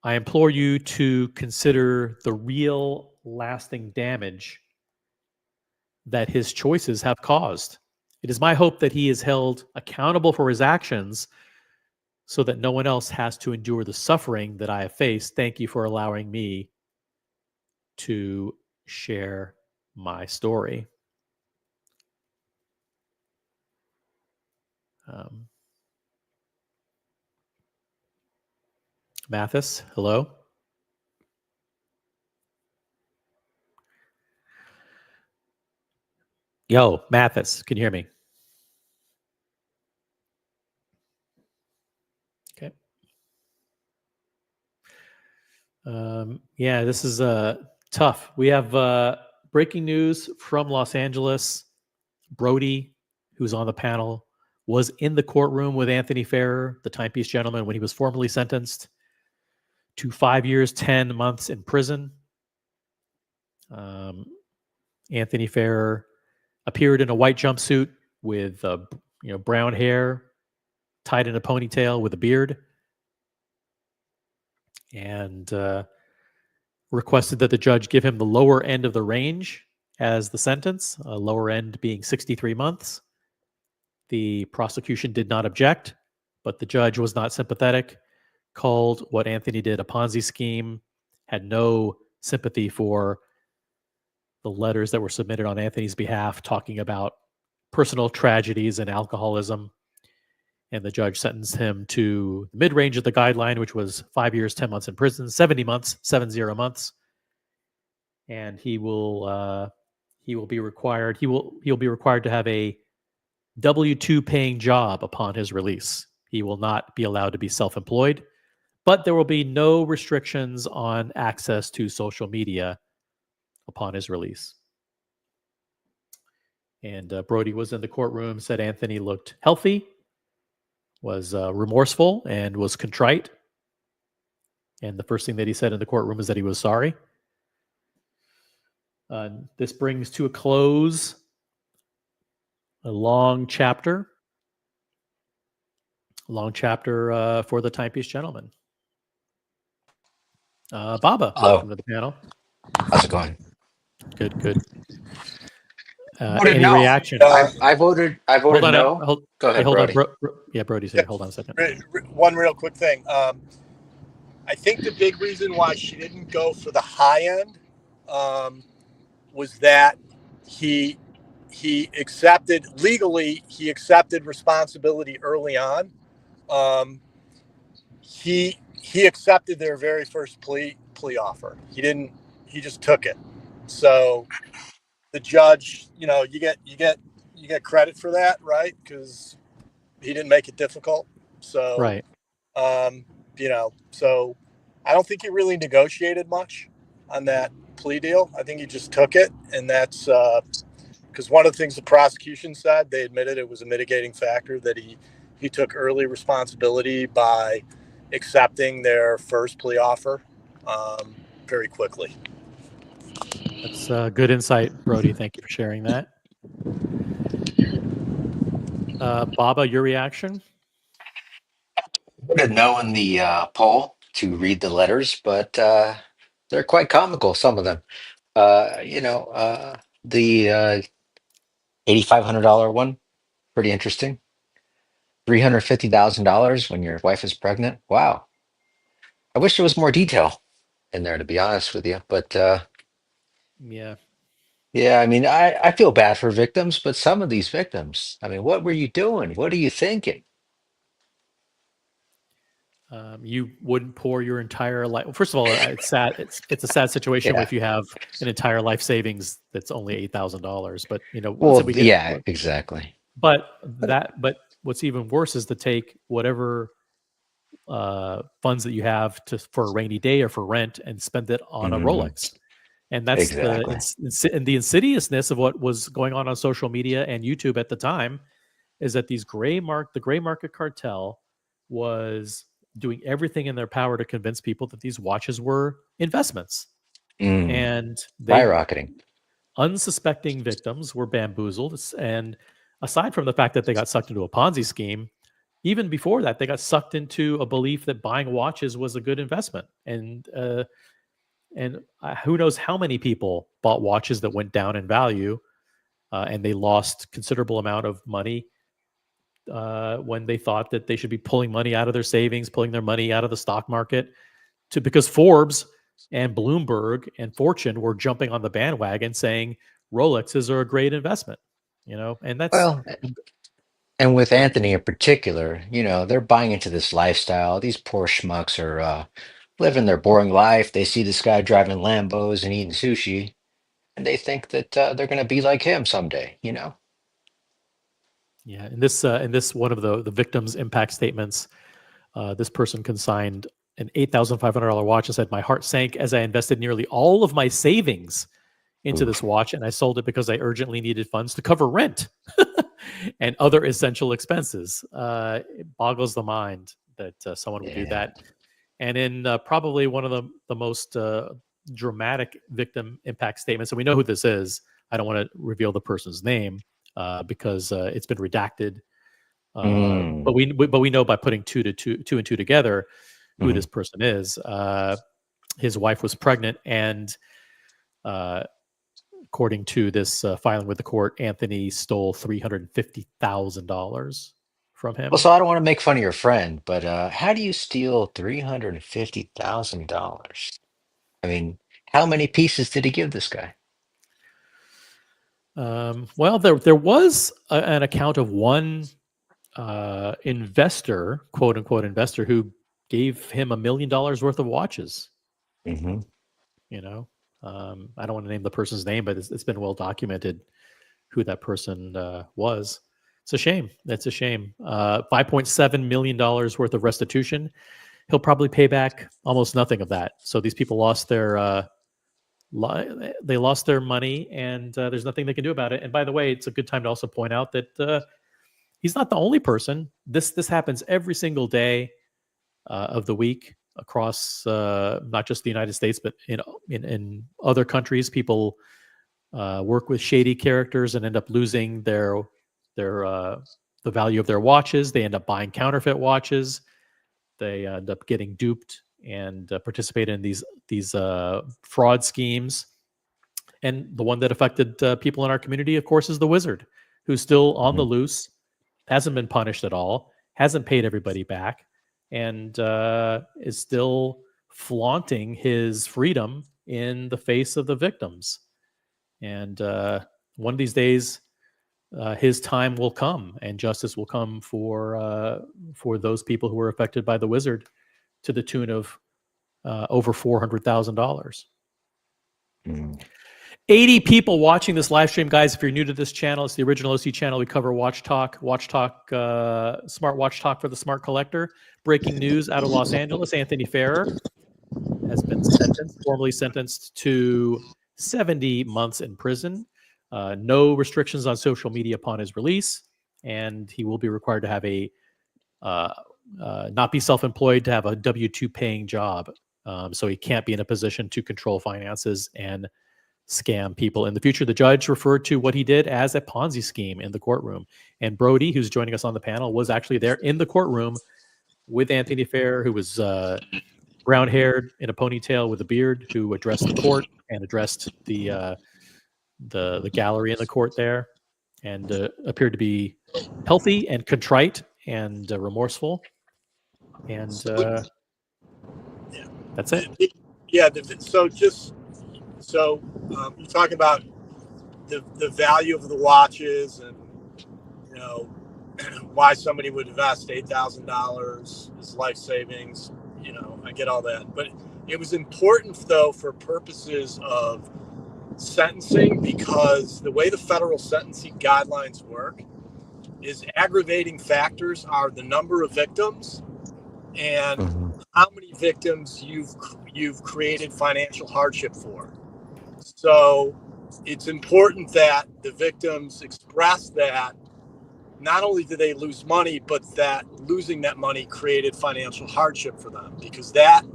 I implore you to consider the real lasting damage that his choices have caused. It is my hope that he is held accountable for his actions so that no one else has to endure the suffering that I have faced. Thank you for allowing me to share my story. Mathis, hello? Yo, Mathis, can you hear me? Okay. Yeah, this is tough. We have breaking news from Los Angeles. Brody, who's on the panel, was in the courtroom with Anthony Ferrer, the Timepiece gentleman, when he was formally sentenced to 5 years, 10 months in prison. Anthony Ferrer appeared in a white jumpsuit with brown hair tied in a ponytail with a beard, and requested that the judge give him the lower end of the range as the sentence, lower end being 63 months. The prosecution did not object, but the judge was not sympathetic, called what Anthony did a Ponzi scheme, had no sympathy for the letters that were submitted on Anthony's behalf talking about personal tragedies and alcoholism. And the judge sentenced him to the mid-range of the guideline, which was 5 years, 10 months in prison, 70 months, 70 months. And he will be required to have a W-2 paying job upon his release. He will not be allowed to be self-employed, but there will be no restrictions on access to social media upon his release. And Brody was in the courtroom, said Anthony looked healthy, was remorseful, and was contrite. And the first thing that he said in the courtroom is that he was sorry. This brings to a close a long chapter for the Timepiece gentleman. Baba, welcome to the panel. How's it going? Good. Any no. Reaction? I voted no. Go ahead, hold Brody. On. Brody's here. Hold on a second. One real quick thing. I think the big reason why she didn't go for the high end was that he he accepted responsibility early on. He accepted their very first plea offer. He just took it. So the judge, you get credit for that, right? Because he didn't make it difficult. So right. So I don't think he really negotiated much on that plea deal. I think he just took it, and that's because one of the things the prosecution said, they admitted it was a mitigating factor that he took early responsibility by accepting their first plea offer very quickly. That's good insight, Brody. Thank you for sharing that. Baba, your reaction? Would have known the poll to read the letters, but they're quite comical, some of them. The $8,500 one, pretty interesting. $350,000 when your wife is pregnant. Wow. I wish there was more detail in there, to be honest with you. But Yeah. yeah, I mean, I feel bad for victims, but some of these victims, I mean, what were you doing? What are you thinking? You wouldn't pour your entire life. Well, first of all, it's sad. It's a sad situation Yeah. if you have an entire life savings that's only $8,000. But Well, we get yeah, it. exactly. But what's even worse is to take whatever funds that you have for a rainy day or for rent and spend it on a Mhm. Rolex. And that's Exactly. the insidiousness of what was going on social media and YouTube at the time, is that the gray market cartel was doing everything in their power to convince people that these watches were investments. Mm. And Skyrocketing. unsuspecting victims were bamboozled. And aside from the fact that they got sucked into a Ponzi scheme, even before that, they got sucked into a belief that buying watches was a good investment. And who knows how many people bought watches that went down in value, and they lost considerable amount of money when they thought that they should be pulling money out of their savings, pulling their money out of the stock market, because Forbes and Bloomberg and Fortune were jumping on the bandwagon saying Rolexes are a great investment. And that's Well, and with Anthony in particular, they're buying into this lifestyle. These poor schmucks are living their boring life. They see this guy driving Lambos and eating sushi, and they think that they're going to be like him someday. yeah. In this one of the victims' impact statements, this person consigned an $8,500 watch and said, "My heart sank as I invested nearly all of my savings into this Oof. watch, and I sold it because I urgently needed funds to cover rent and other essential expenses." It boggles the mind that someone would do Yeah. that. And in probably one of the most dramatic victim impact statements, and we know who this is. I don't want to reveal the person's name because it's been redacted. But Mm. we know by putting two and two together who Mhm. this person is. His wife was pregnant, and according to this filing with the court, Anthony stole $350,000 from Well, him. so I don't want to make fun of your friend, but how do you steal $350,000? I mean, how many pieces did he give this guy? Well, there was an account of one investor, quote unquote investor, who gave him $1 million worth of watches. Hmm. You know, I don't want to name the person's name, but it's been well documented who that person was. It's a shame. That's a shame. $5.7 million worth of restitution. He'll probably pay back almost nothing of that. So these people lost their they lost their money, and there's nothing they can do about it. And by the way, it's a good time to also point out that he's not the only person. This happens every single day of the week across not just the United States, but in other countries. People work with shady characters and end up losing their the value of their watches. They end up buying counterfeit watches. They end up getting duped and participate in these fraud schemes. And the one that affected people in our community, of course, is the wizard, who's still on the Hmm. loose, hasn't been punished at all, hasn't paid everybody back, and is still flaunting his freedom in the face of the victims. And one of these days, his time will come, and justice will come for those people who were affected by the wizard, to the tune of over $400,000. 80 people watching this live stream, guys. If you're new to this channel, it's the original OC channel. We cover Watch Talk, smart Watch Talk for the smart collector. Breaking news out of Los Angeles: Anthony Ferrer has been formally sentenced to 70 months in prison. No restrictions on social media upon his release, and he will be required to have a not be self-employed, to have a W-2 paying job. So he can't be in a position to control finances and scam people in the future. The judge referred to what he did as a Ponzi scheme in the courtroom. And Brody, who's joining us on the panel, was actually there in the courtroom with Anthony Ferrer, who was brown-haired, in a ponytail with a beard, who addressed the court and addressed the gallery in the court there, and appeared to be healthy and contrite and remorseful. And that's it. Yeah. So you're talking about the value of the watches, and why somebody would invest $8,000 as life savings. I get all that, but it was important though for purposes of sentencing, because the way the federal sentencing guidelines work is aggravating factors are the number of victims and how many victims you've created financial hardship for. So it's important that the victims express that not only did they lose money, but that losing that money created financial hardship for them, because that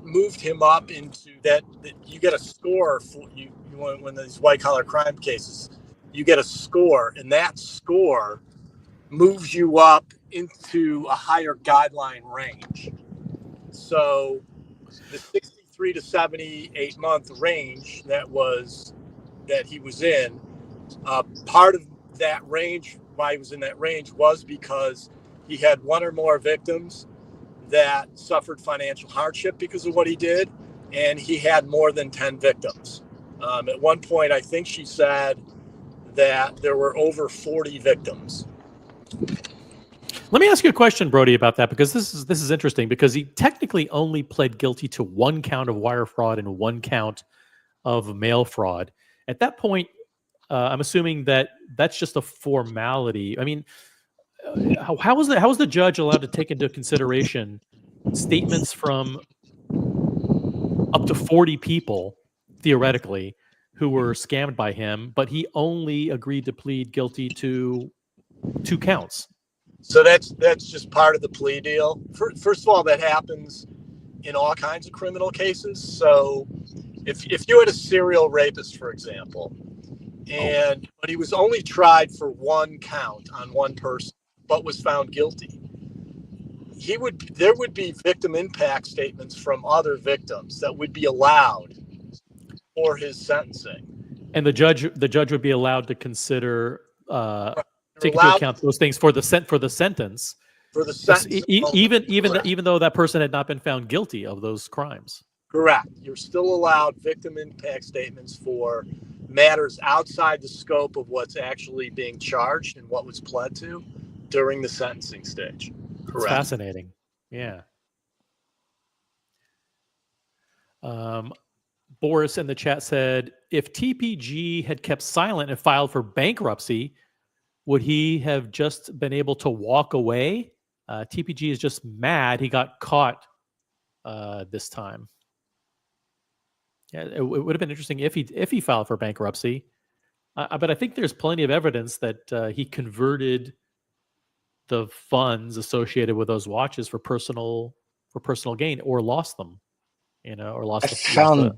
moved him up into that you get a score for you when these white collar crime cases, you get a score, and that score moves you up into a higher guideline range. So the 63 to 78 month range that he was in, part of that range, why he was in that range, was because he had one or more victims that suffered financial hardship because of what he did, and he had more than 10 victims. At one point, I think she said that there were over 40 victims. Let me ask you a question, Brody, about that, because this is interesting, because he technically only pled guilty to one count of wire fraud and one count of mail fraud. At that point, I'm assuming that that's just a formality. I mean, how was the judge allowed to take into consideration statements from up to 40 people, theoretically, who were scammed by him, but he only agreed to plead guilty to 2 counts? So that's just part of the plea deal. First of all, that happens in all kinds of criminal cases. So if you had a serial rapist, for example, but he was only tried for 1 count on one person, but was found guilty, there would be victim impact statements from other victims that would be allowed for his sentencing. And the judge would be allowed to consider take into account those things for the sentence. For the sentence, even though that person had not been found guilty of those crimes. Correct. You're still allowed victim impact statements for matters outside the scope of what's actually being charged and what was pled to during the sentencing stage. Correct. It's fascinating. Yeah. Boris in the chat said, if TPG had kept silent and filed for bankruptcy, would he have just been able to walk away? TPG is just mad he got caught this time. Yeah, it would have been interesting if he filed for bankruptcy. But I think there's plenty of evidence that he converted the funds associated with those watches for personal gain, or lost them. Or lost. I found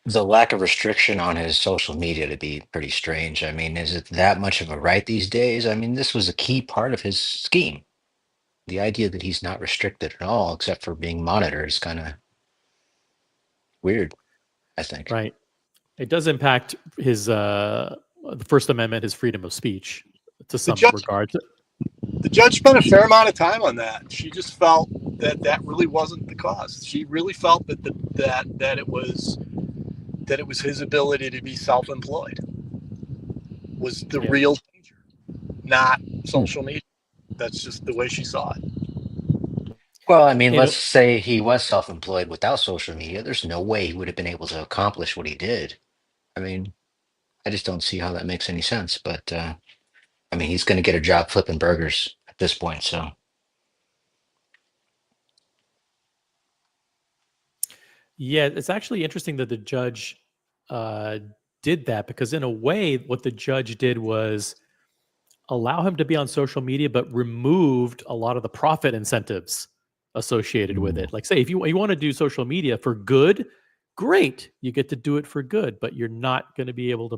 the lack of restriction on his social media to be pretty strange. I mean, is it that much of a right these days? I mean, this was a key part of his scheme. The idea that he's not restricted at all, except for being monitored, is kind of weird, I think. Right. It does impact his the First Amendment, his freedom of speech, to some regard. The judge spent a fair amount of time on that. She just felt that really wasn't the cause. She really felt that it was his ability to be self-employed. was the real danger, not social media. That's just the way she saw it. Well, I mean, let's say he was self-employed without social media. There's no way he would have been able to accomplish what he did. I mean, I just don't see how that makes any sense. But I mean, he's going to get a job flipping burgers at this point. So Yeah, it's actually interesting that the judge did that, because in a way, what the judge did was allow him to be on social media, but removed a lot of the profit incentives associated with it. Like, say, if you want to do social media for good, great, you get to do it for good, but you're not going to be able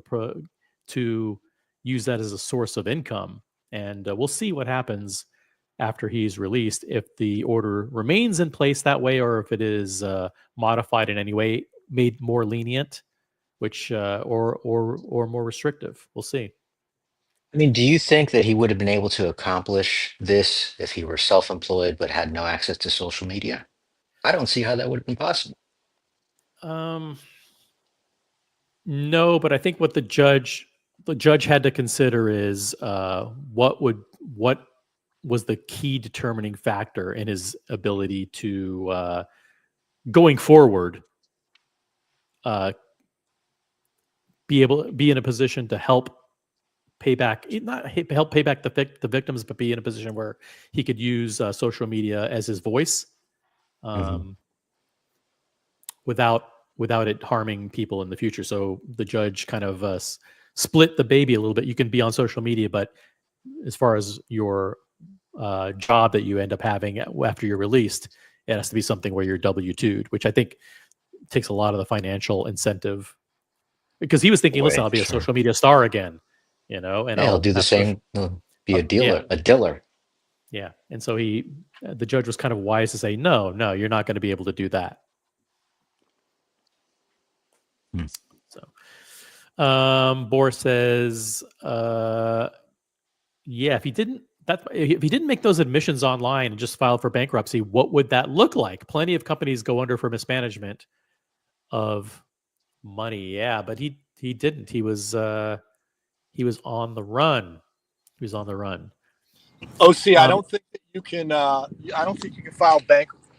to use that as a source of income. And we'll see what happens after he's released, if the order remains in place that way, or if it is modified in any way, made more lenient, which or more restrictive. We'll see. I mean, do you think that he would have been able to accomplish this if he were self-employed but had no access to social media? I don't see how that would have been possible. No, but I think what the judge had to consider is what was the key determining factor in his ability to going forward be in a position to help pay back, not help pay back the victims, but be in a position where he could use social media as his voice, without it harming people in the future. So the judge kind of split the baby a little bit. You can be on social media, but as far as your job that you end up having after you're released, it has to be something where you're W-2'd, which I think takes a lot of the financial incentive. Because he was thinking, listen, I'll be a social media star again, and He'll do the same. He'll be a dealer, a diller. Yeah, and so the judge was kind of wise to say, no, you're not going to be able to do that. So, Boris says, yeah, if he didn't make those admissions online and just filed for bankruptcy, what would that look like? Plenty of companies go under for mismanagement of money. Yeah, but he didn't. He was on the run. He was on the run. OC, I don't think that you can. I don't think you can file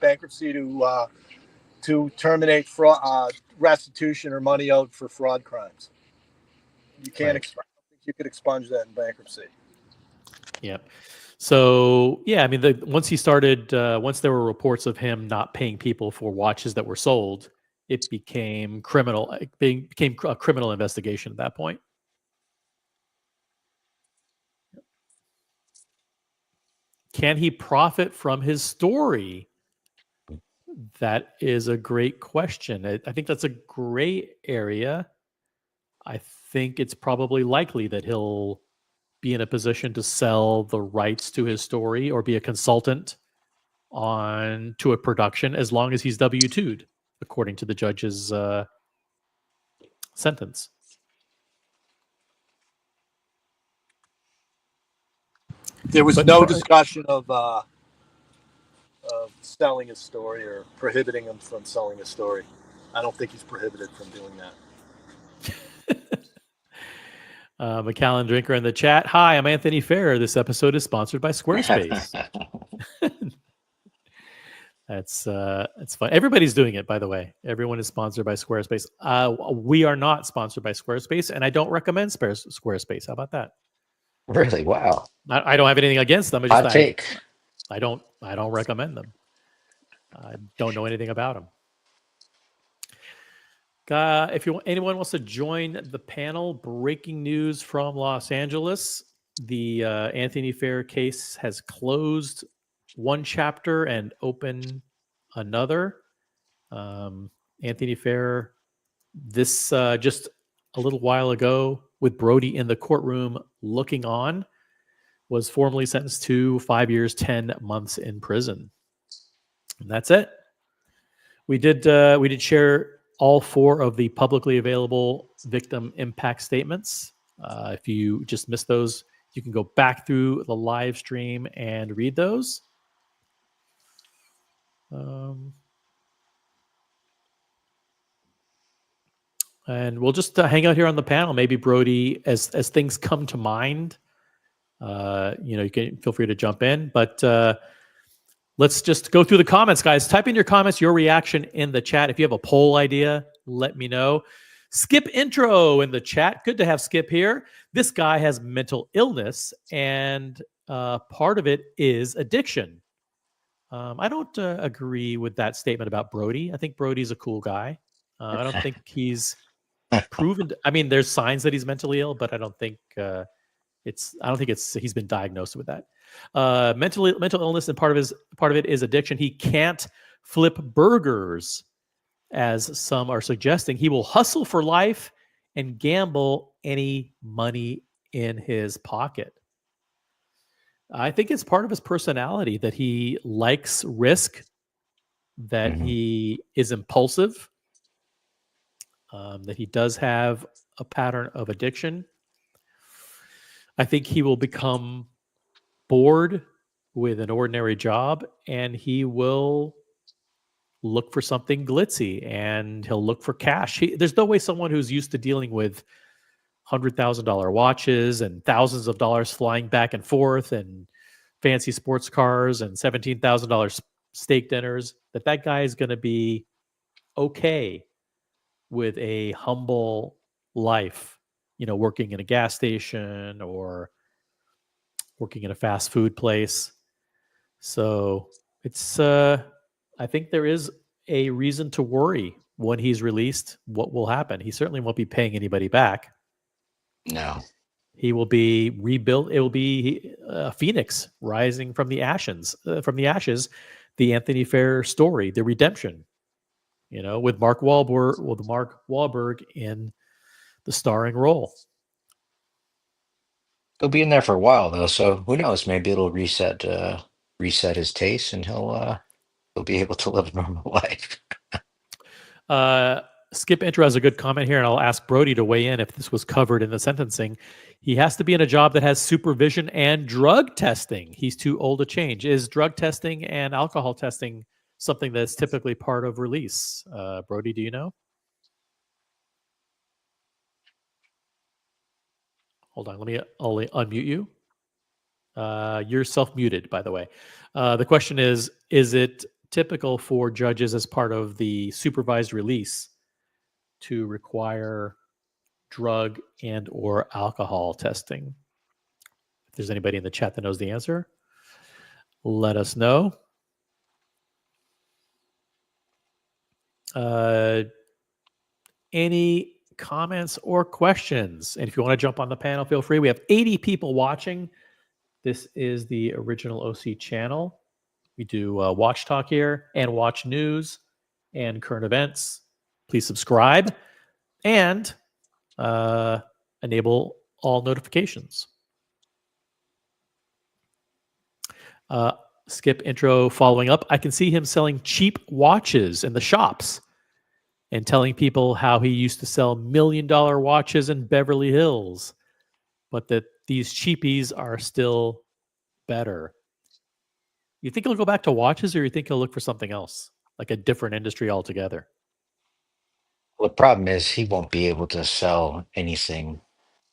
bankruptcy to terminate fraud, restitution, or money owed for fraud crimes. You can't. I don't think you could expunge that in bankruptcy. Yep. So yeah, I mean, once he started, once there were reports of him not paying people for watches that were sold, it became criminal. It became a criminal investigation at that point. Can he profit from his story? That is a great question. I think that's a gray area. I think it's probably likely that he'll be in a position to sell the rights to his story or be a consultant to a production, as long as he's W-2'd, according to the judge's sentence. There was no discussion of selling his story or prohibiting him from selling his story. I don't think he's prohibited from doing that. McAllen Drinker in the chat. Hi, I'm Anthony Fair. This episode is sponsored by Squarespace. That's fun. Everybody's doing it, by the way. Everyone is sponsored by Squarespace. We are not sponsored by Squarespace, and I don't recommend Squarespace. How about that? Really? Wow. I don't have anything against them. Hot take. I don't recommend them. I don't know anything about them. If anyone wants to join the panel, breaking news from Los Angeles: the Anthony Fair case has closed one chapter and opened another. Anthony Fair, this just a little while ago, with Brody in the courtroom looking on, was formally sentenced to 5 years, 10 months in prison. And that's it. We did share all 4 of the publicly available victim impact statements. If you just missed those, you can go back through the live stream and read those. And we'll just hang out here on the panel. Maybe Brody, as things come to mind, you can feel free to jump in. But let's just go through the comments, guys. Type in your comments, your reaction in the chat. If you have a poll idea, let me know. Skip intro in the chat. Good to have Skip here. This guy has mental illness, and part of it is addiction. I don't agree with that statement about Brody. I think Brody's a cool guy. I don't think he's proven. I mean, there's signs that he's mentally ill, but I don't think he's been diagnosed with that. Mental illness, and part of it is addiction. He can't flip burgers, as some are suggesting. He will hustle for life and gamble any money in his pocket. I think it's part of his personality that he likes risk, that he is impulsive, that he does have a pattern of addiction. I think he will become bored with an ordinary job, and he will look for something glitzy, and he'll look for cash. There's no way someone who's used to dealing with $100,000 watches and thousands of dollars flying back and forth and fancy sports cars and $17,000 steak dinners, that guy is going to be okay with a humble life, working in a gas station or working in a fast food place. So it's, I think there is a reason to worry when he's released what will happen. He certainly won't be paying anybody back. No. He will be rebuilt. It will be a phoenix rising from the ashes. The Anthony Fair story, the redemption. With Mark Wahlberg in the starring role. He'll be in there for a while though, so who knows? Maybe it'll reset his taste, and he'll be able to live a normal life. Skip intro has a good comment here, and I'll ask Brody to weigh in if this was covered in the sentencing. He has to be in a job that has supervision and drug testing. He's too old to change. Is drug testing and alcohol testing something that's typically part of release? Brody, do you know? Hold on, I'll unmute you. You're self-muted, by the way. The question is it typical for judges as part of the supervised release to require drug and or alcohol testing? If there's anybody in the chat that knows the answer, let us know. Any comments or questions? And if you want to jump on the panel, feel free. We have 80 people watching. This is the original OC channel. We do Watch Talk here and Watch News and current events. Please subscribe and enable all notifications. Skip intro following up. I can see him selling cheap watches in the shops and telling people how he used to sell $1 million watches in Beverly Hills, but that these cheapies are still better. You think he'll go back to watches, or you think he'll look for something else, like a different industry altogether? Well, the problem is he won't be able to sell anything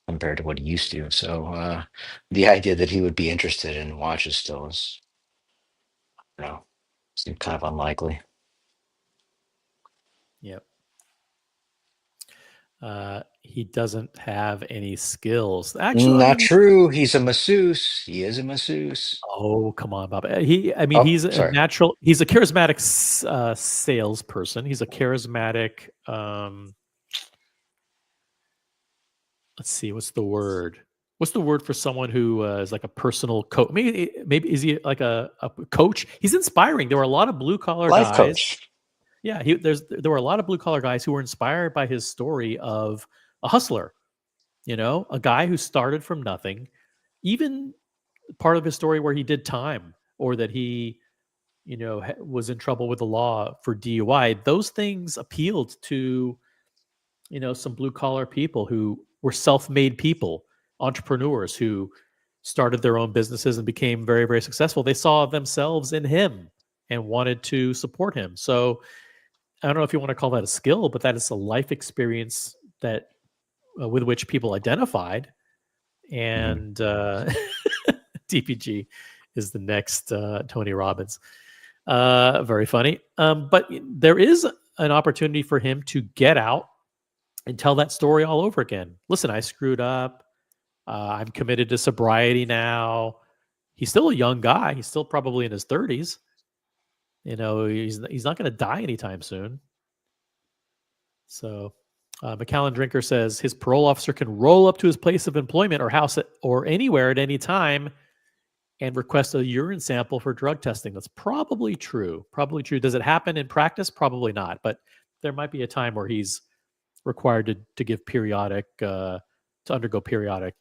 compared to what he used to. So the idea that he would be interested in watches still is, seems kind of unlikely. Yep. He doesn't have any skills. Actually, not true. He's a masseuse. He is a masseuse. Oh, come on, Bob. He's a natural. He's a charismatic salesperson. He's a charismatic. Let's see. What's the word? What's the word for someone who is like a personal coach? Maybe is he like a coach? He's inspiring. There were a lot of blue collar guys. Life coach. Yeah, there were a lot of blue collar guys who were inspired by his story of a hustler. A guy who started from nothing. Even part of his story where he did time, or that he, was in trouble with the law for DUI. Those things appealed to, some blue collar people who were self-made people, entrepreneurs who started their own businesses and became very, very successful. They saw themselves in him and wanted to support him. So I don't know if you want to call that a skill, but that is a life experience that with which people identified, and TPG is the next Tony Robbins. Very funny. But there is an opportunity for him to get out and tell that story all over again. Listen, I screwed up. I'm committed to sobriety now. He's still a young guy. He's still probably in his 30s. You know, he's not going to die anytime soon. So McAllen Drinker says his parole officer can roll up to his place of employment or house or anywhere at any time and request a urine sample for drug testing. That's probably true. Probably true. Does it happen in practice? Probably not. But there might be a time where he's required to give periodic, to undergo periodic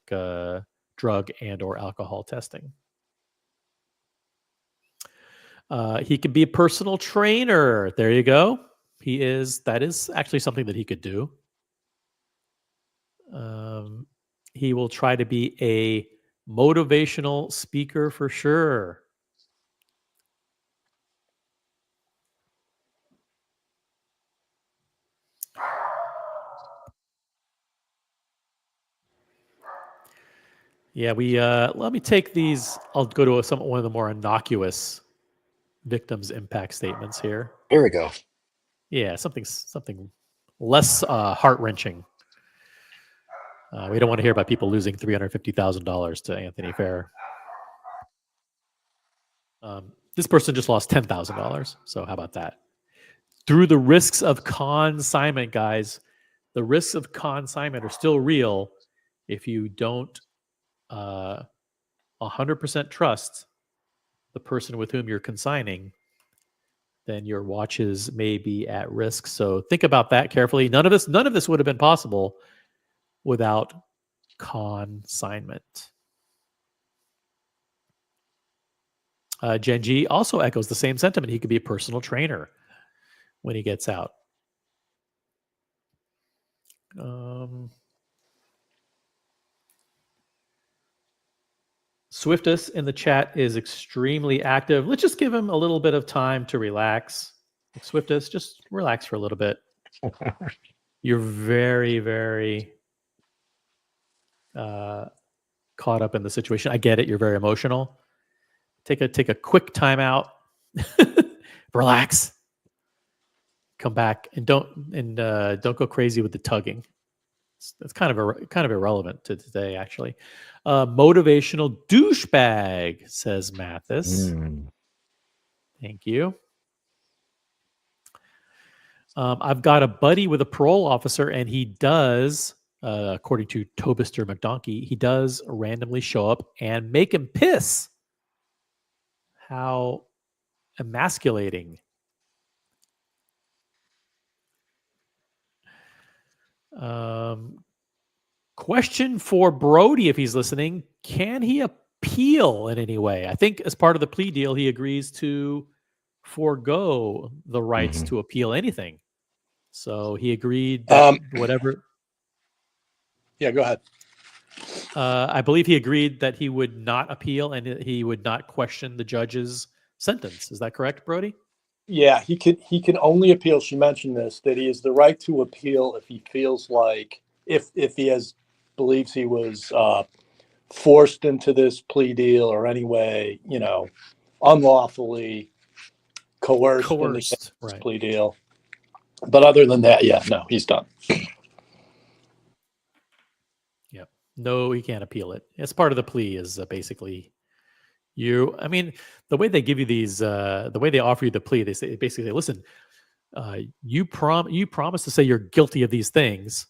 drug and or alcohol testing. He can be a personal trainer. There you go. That is actually something that he could do. He will try to be a motivational speaker for sure. Yeah, let me take these. I'll go to one of the more innocuous victims impact statements here. Here we go. Yeah, something less heart-wrenching. We don't want to hear about people losing $350,000 to Anthony Fair. This person just lost $10,000. So how about that? Through the risks of consignment, guys, the risks of consignment are still real if you don't 100% trust the person with whom you're consigning. Then your watches may be at risk. So think about that carefully. None of this would have been possible without consignment. Gen G also echoes the same sentiment. He could be a personal trainer when he gets out. Swiftus in the chat is extremely active. Let's just give him a little bit of time to relax. Swiftus, just relax for a little bit. You're very, very caught up in the situation. I get it. You're very emotional. Take a quick time out. Relax. Come back and don't go crazy with the tugging. It's kind of irrelevant to today, actually. Motivational douchebag, says Mathis. Thank you. I've got a buddy with a parole officer, and he does, according to Tobister McDonkey, he does randomly show up and make him piss. How emasculating. Question for Brody, if he's listening: can he appeal in any way? I think as part of the plea deal, he agrees to forego the rights to appeal anything. So he agreed that whatever. Yeah, go ahead. I believe he agreed that he would not appeal and he would not question the judge's sentence. Is that correct, Brody? Yeah, he can only appeal. She mentioned this, that he has the right to appeal if he feels like if he believes he was forced into this plea deal or anyway, unlawfully coerced into this plea deal. But other than that, yeah, no, he's done. Yep. No, he can't appeal it. It's part of the plea is basically the way they give you these, the way they offer you the plea, they say, listen, you promise to say you're guilty of these things,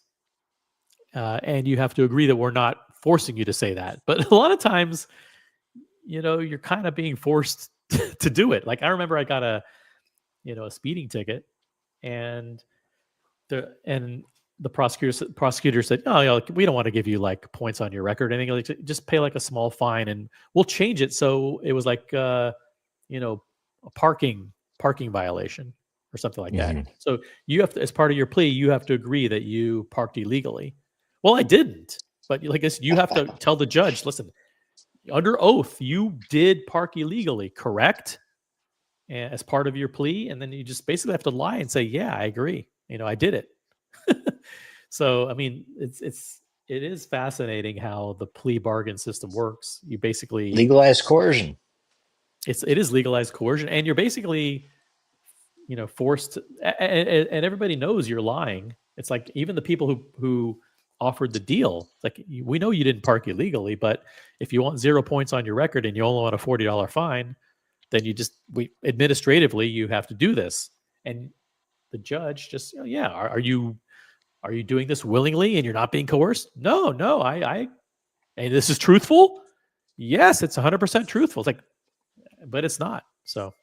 and you have to agree that we're not forcing you to say that. But a lot of times, you're kind of being forced to do it. Like I remember I got a speeding ticket, and the prosecutor said, "Oh, we don't want to give you like points on your record or anything. Like, just pay like a small fine, and we'll change it so it was like a parking violation or something like that. So you have to, as part of your plea, you have to agree that you parked illegally. Well, I didn't, but I guess you have to tell the judge, listen, under oath, you did park illegally, correct? And as part of your plea, and then you just basically have to lie and say, yeah, I agree. I did it." So, I mean, it is fascinating how the plea bargain system works. You basically Legalized coercion. it is legalized coercion, and you're basically, forced to, and everybody knows you're lying. It's like even the people who offered the deal, it's like, we know you didn't park illegally, but if you want 0 points on your record and you only want a $40 fine, then administratively you have to do this. And the judge just, yeah, are you doing this willingly and you're not being coerced? No, I and this is truthful. Yes, it's 100% truthful. It's like, but it's not. So,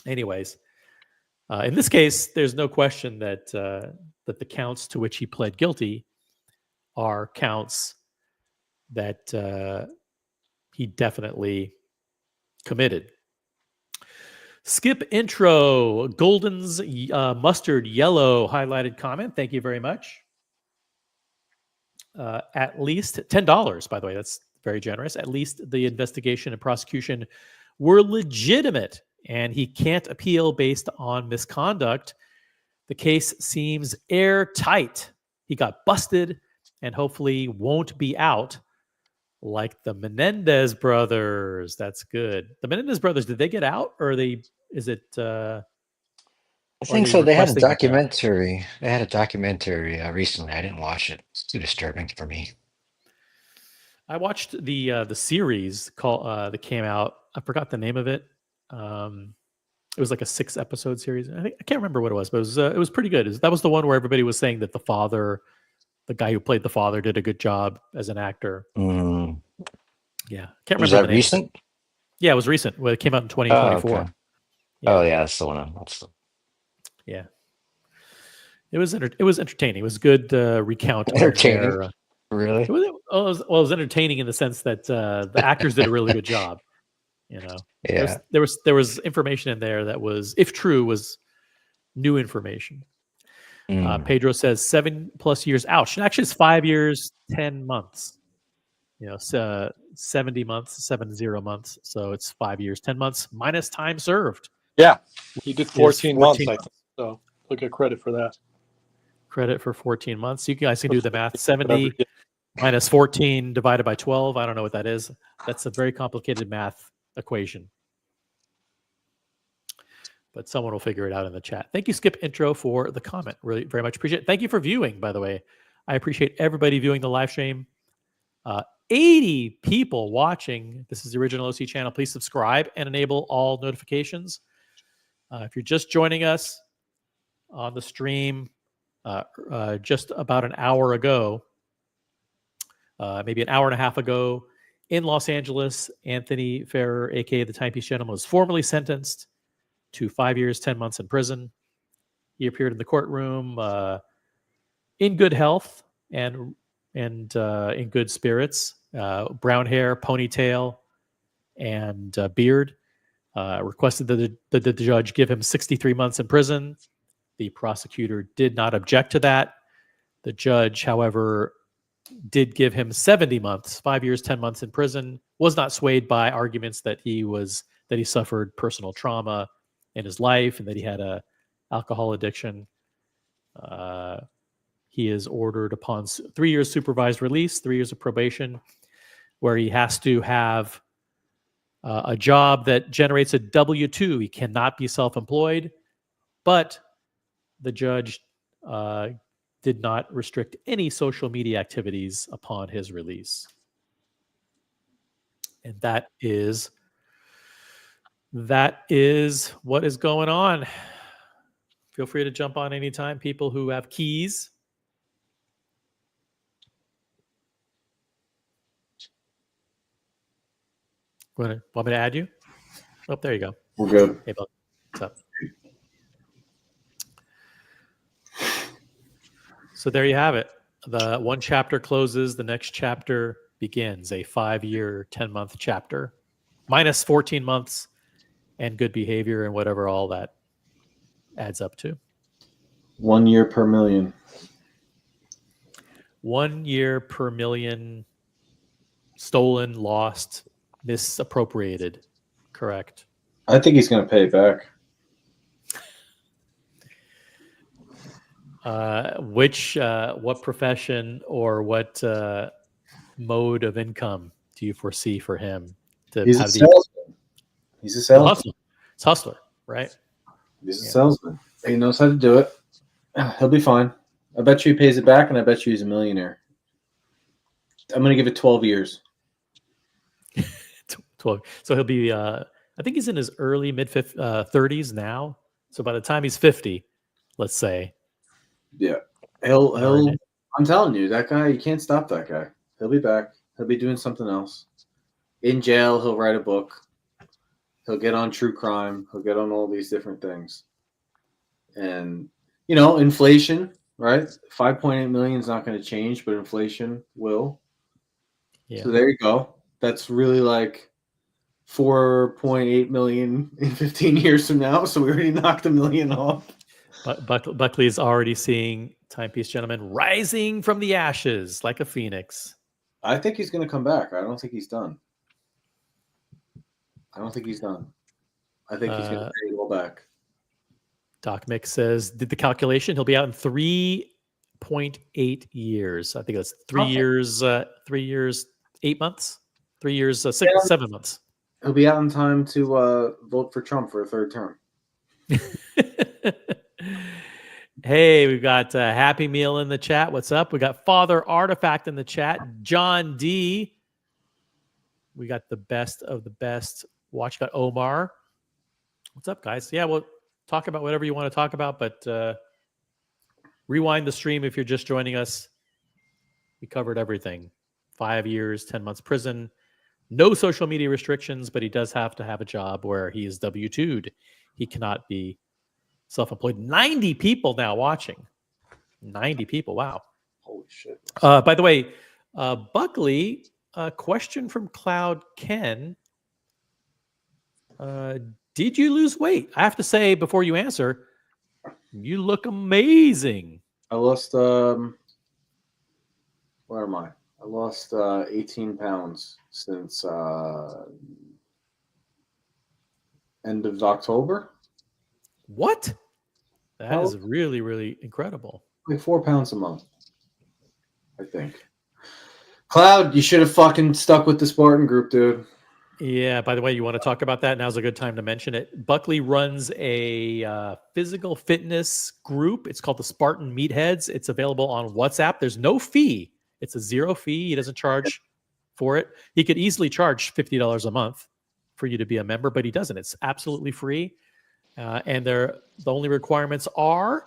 anyways, in this case, there's no question that the counts to which he pled guilty are counts that he definitely committed. Skip intro, Golden's mustard yellow highlighted comment. Thank you very much. At least $10, by the way, that's very generous. At least the investigation and prosecution were legitimate, and he can't appeal based on misconduct. The case seems airtight. He got busted and hopefully won't be out like the Menendez brothers. That's good. The Menendez brothers, did they get out, or is it I think so. They had a requesting that they're out? documentary. They had a documentary recently. I didn't watch it. It's too disturbing for me. I watched the series that came out. I forgot the name of it. It was like a 6-episode series. I can't remember what it was, but it was pretty good. That was the one where everybody was saying that the guy who played the father, did a good job as an actor. Mm. Yeah, can't remember. Was that recent? Yeah, it was recent. Well, it came out in 2024. Okay. Yeah. Oh yeah, that's the one. Yeah. It was entertaining. It was good recount. Entertaining. Really? It was entertaining in the sense that the actors did a really good job. Yeah. There was information in there that was, if true, was new information. Pedro says 7+ years. Ouch. And actually, it's 5 years, 10 months. 70 months, 70 months. So it's 5 years, 10 months minus time served. Yeah, he did 14 months, I think. So he'll get credit for that. Credit for 14 months. You guys can do the math. 70 minus 14 divided by 12. I don't know what that is. That's a very complicated math equation. But someone will figure it out in the chat. Thank you, Skip Intro, for the comment. Really, very much appreciate it. Thank you for viewing, by the way. I appreciate everybody viewing the live stream. 80 people watching. This is the original OC channel. Please subscribe and enable all notifications. If you're just joining us on the stream just about an hour ago, maybe an hour and a half ago, in Los Angeles, Anthony Ferrer, a.k.a. the Timepiece Gentleman, was formally sentenced to 5 years, 10 months in prison. He appeared in the courtroom in good health and in good spirits. Brown hair, ponytail, and beard. Requested that the judge give him 63 months in prison. The prosecutor did not object to that. The judge, however, did give him 70 months, 5 years, 10 months in prison. Was not swayed by arguments that he suffered personal trauma in his life and that he had a alcohol addiction. He is ordered upon 3 years supervised release, 3 years of probation, where he has to have a job that generates a W-2. He cannot be self-employed, but the judge did not restrict any social media activities upon his release. And that is what is going on. Feel free to jump on anytime, people who have keys. Want me to add you? Oh, there you go. We're good. Hey, Buck. What's up? So there you have it. The one chapter closes, the next chapter begins. A 5-year, 10-month chapter, minus 14 months, and good behavior and whatever all that adds up to. 1 year per million. 1 year per million stolen, lost, misappropriated. Correct. I think he's going to pay it back. What profession or what mode of income do you foresee for him to He's a have salesman. He's a salesman. hustler? It's hustler, right? He's a salesman. He knows how to do it. He'll be fine. I bet you he pays it back, and I bet you he's a millionaire. I'm going to give it 12 years. 12. So he'll be, I think he's in his early mid 30s now. So by the time he's 50, let's say. Yeah. He'll I'm telling you, that guy, you can't stop that guy. He'll be back. He'll be doing something else. In jail, he'll write a book. He'll get on true crime. He'll get on all these different things. And, inflation, right? 5.8 million is not going to change, but inflation will. Yeah. So there you go. That's really like 4.8 million in 15 years from now. So we already knocked $1 million off. Buckley is already seeing Timepiece Gentleman rising from the ashes like a phoenix. I think he's going to come back. I don't think he's done. I think he's going to pay it all back. Doc Mick says, did the calculation. He'll be out in 3.8 years. I think that's 3 years, 8 months, 3 years, 7 months. He'll be out in time to vote for Trump for a third term. Hey, we've got Happy Meal in the chat. What's up? We got Father Artifact in the chat. John D. We got the best of the best. Watch, got Omar. What's up, guys? Yeah, we'll talk about whatever you want to talk about, but rewind the stream if you're just joining us. We covered everything. 5 years, 10 months prison. No social media restrictions, but he does have to have a job where he is W-2'd. He cannot be self-employed. 90 people now watching. 90 people. Wow. Holy shit. By the way, Buckley, a question from Cloud Ken. Did you lose weight? I have to say, before you answer, you look amazing. I lost, where am I? I lost 18 pounds since end of October. What? That is really, really incredible. Like 4 pounds a month, I think. Cloud, you should have fucking stuck with the Spartan group, dude. Yeah, by the way, you want to talk about that? Now's a good time to mention it. Buckley runs a physical fitness group. It's called the Spartan Meatheads. It's available on WhatsApp. There's no fee. It's a zero fee. He doesn't charge for it. He could easily charge $50 a month for you to be a member, but he doesn't. It's absolutely free. And the only requirements are...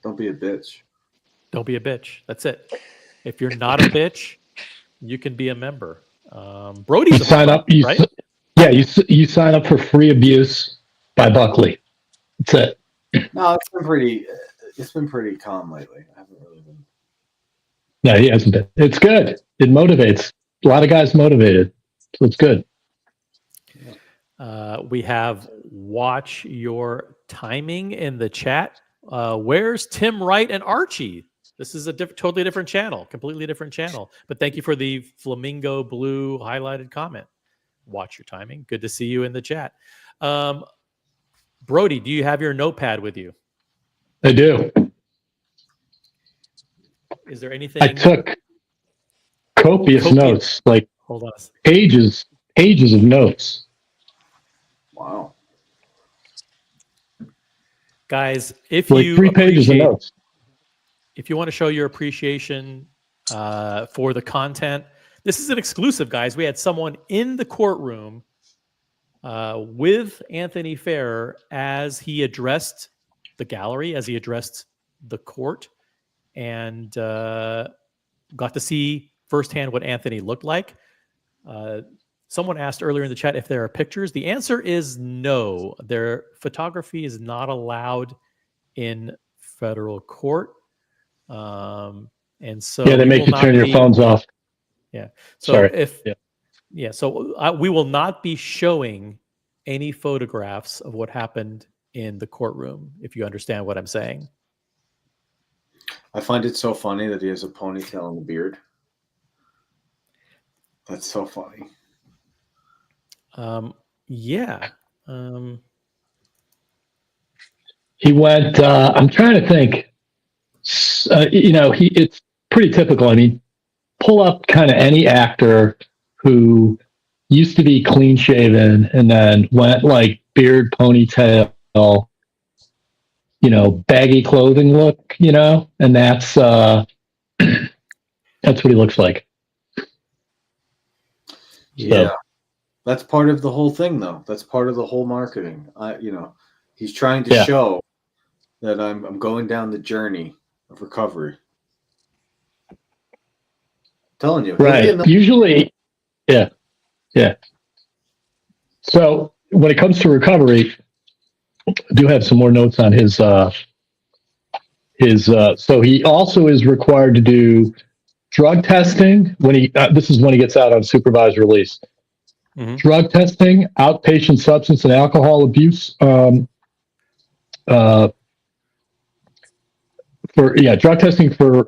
Don't be a bitch. Don't be a bitch. That's it. If you're not a bitch, you can be a member. Brody's a sign member, up, right? You sign up for free abuse by Buckley. That's it. No, it's been pretty calm lately. I haven't really been. No, he hasn't been. It's good. It motivates. A lot of guys motivated. So it's good. We have Watch Your Timing in the chat. Where's Tim Wright and Archie? This is a totally different channel, completely different channel. But thank you for the flamingo blue highlighted comment. Watch Your Timing. Good to see you in the chat. Brody, do you have your notepad with you? I do. Is there anything? I took copious notes, like hold on. pages of notes. Wow. Guys, if like you 3 pages of notes. If you want to show your appreciation for the content, this is an exclusive, guys. We had someone in the courtroom with Anthony Ferrer as he addressed the gallery, as he addressed the court, and got to see firsthand what Anthony looked like. Someone asked earlier in the chat if there are pictures. The answer is no. Their photography is not allowed in federal court. And so they make you turn your phones off. Yeah. So sorry. So we will not be showing any photographs of what happened in the courtroom, if you understand what I'm saying. I find it so funny that he has a ponytail and a beard. That's so funny. He went. I'm trying to think. It's pretty typical. I mean, pull up kind of any actor who used to be clean shaven and then went like beard, ponytail, baggy clothing look, and that's what he looks like. Yeah. So. That's part of the whole thing, though. That's part of the whole marketing. He's trying to show that I'm going down the journey of recovery. I'm telling you. Right. Usually, yeah. So when it comes to recovery, I do have some more notes on his. So he also is required to do drug testing when he. This is when he gets out on supervised release. Mm-hmm. Drug testing, outpatient substance and alcohol abuse. Drug testing for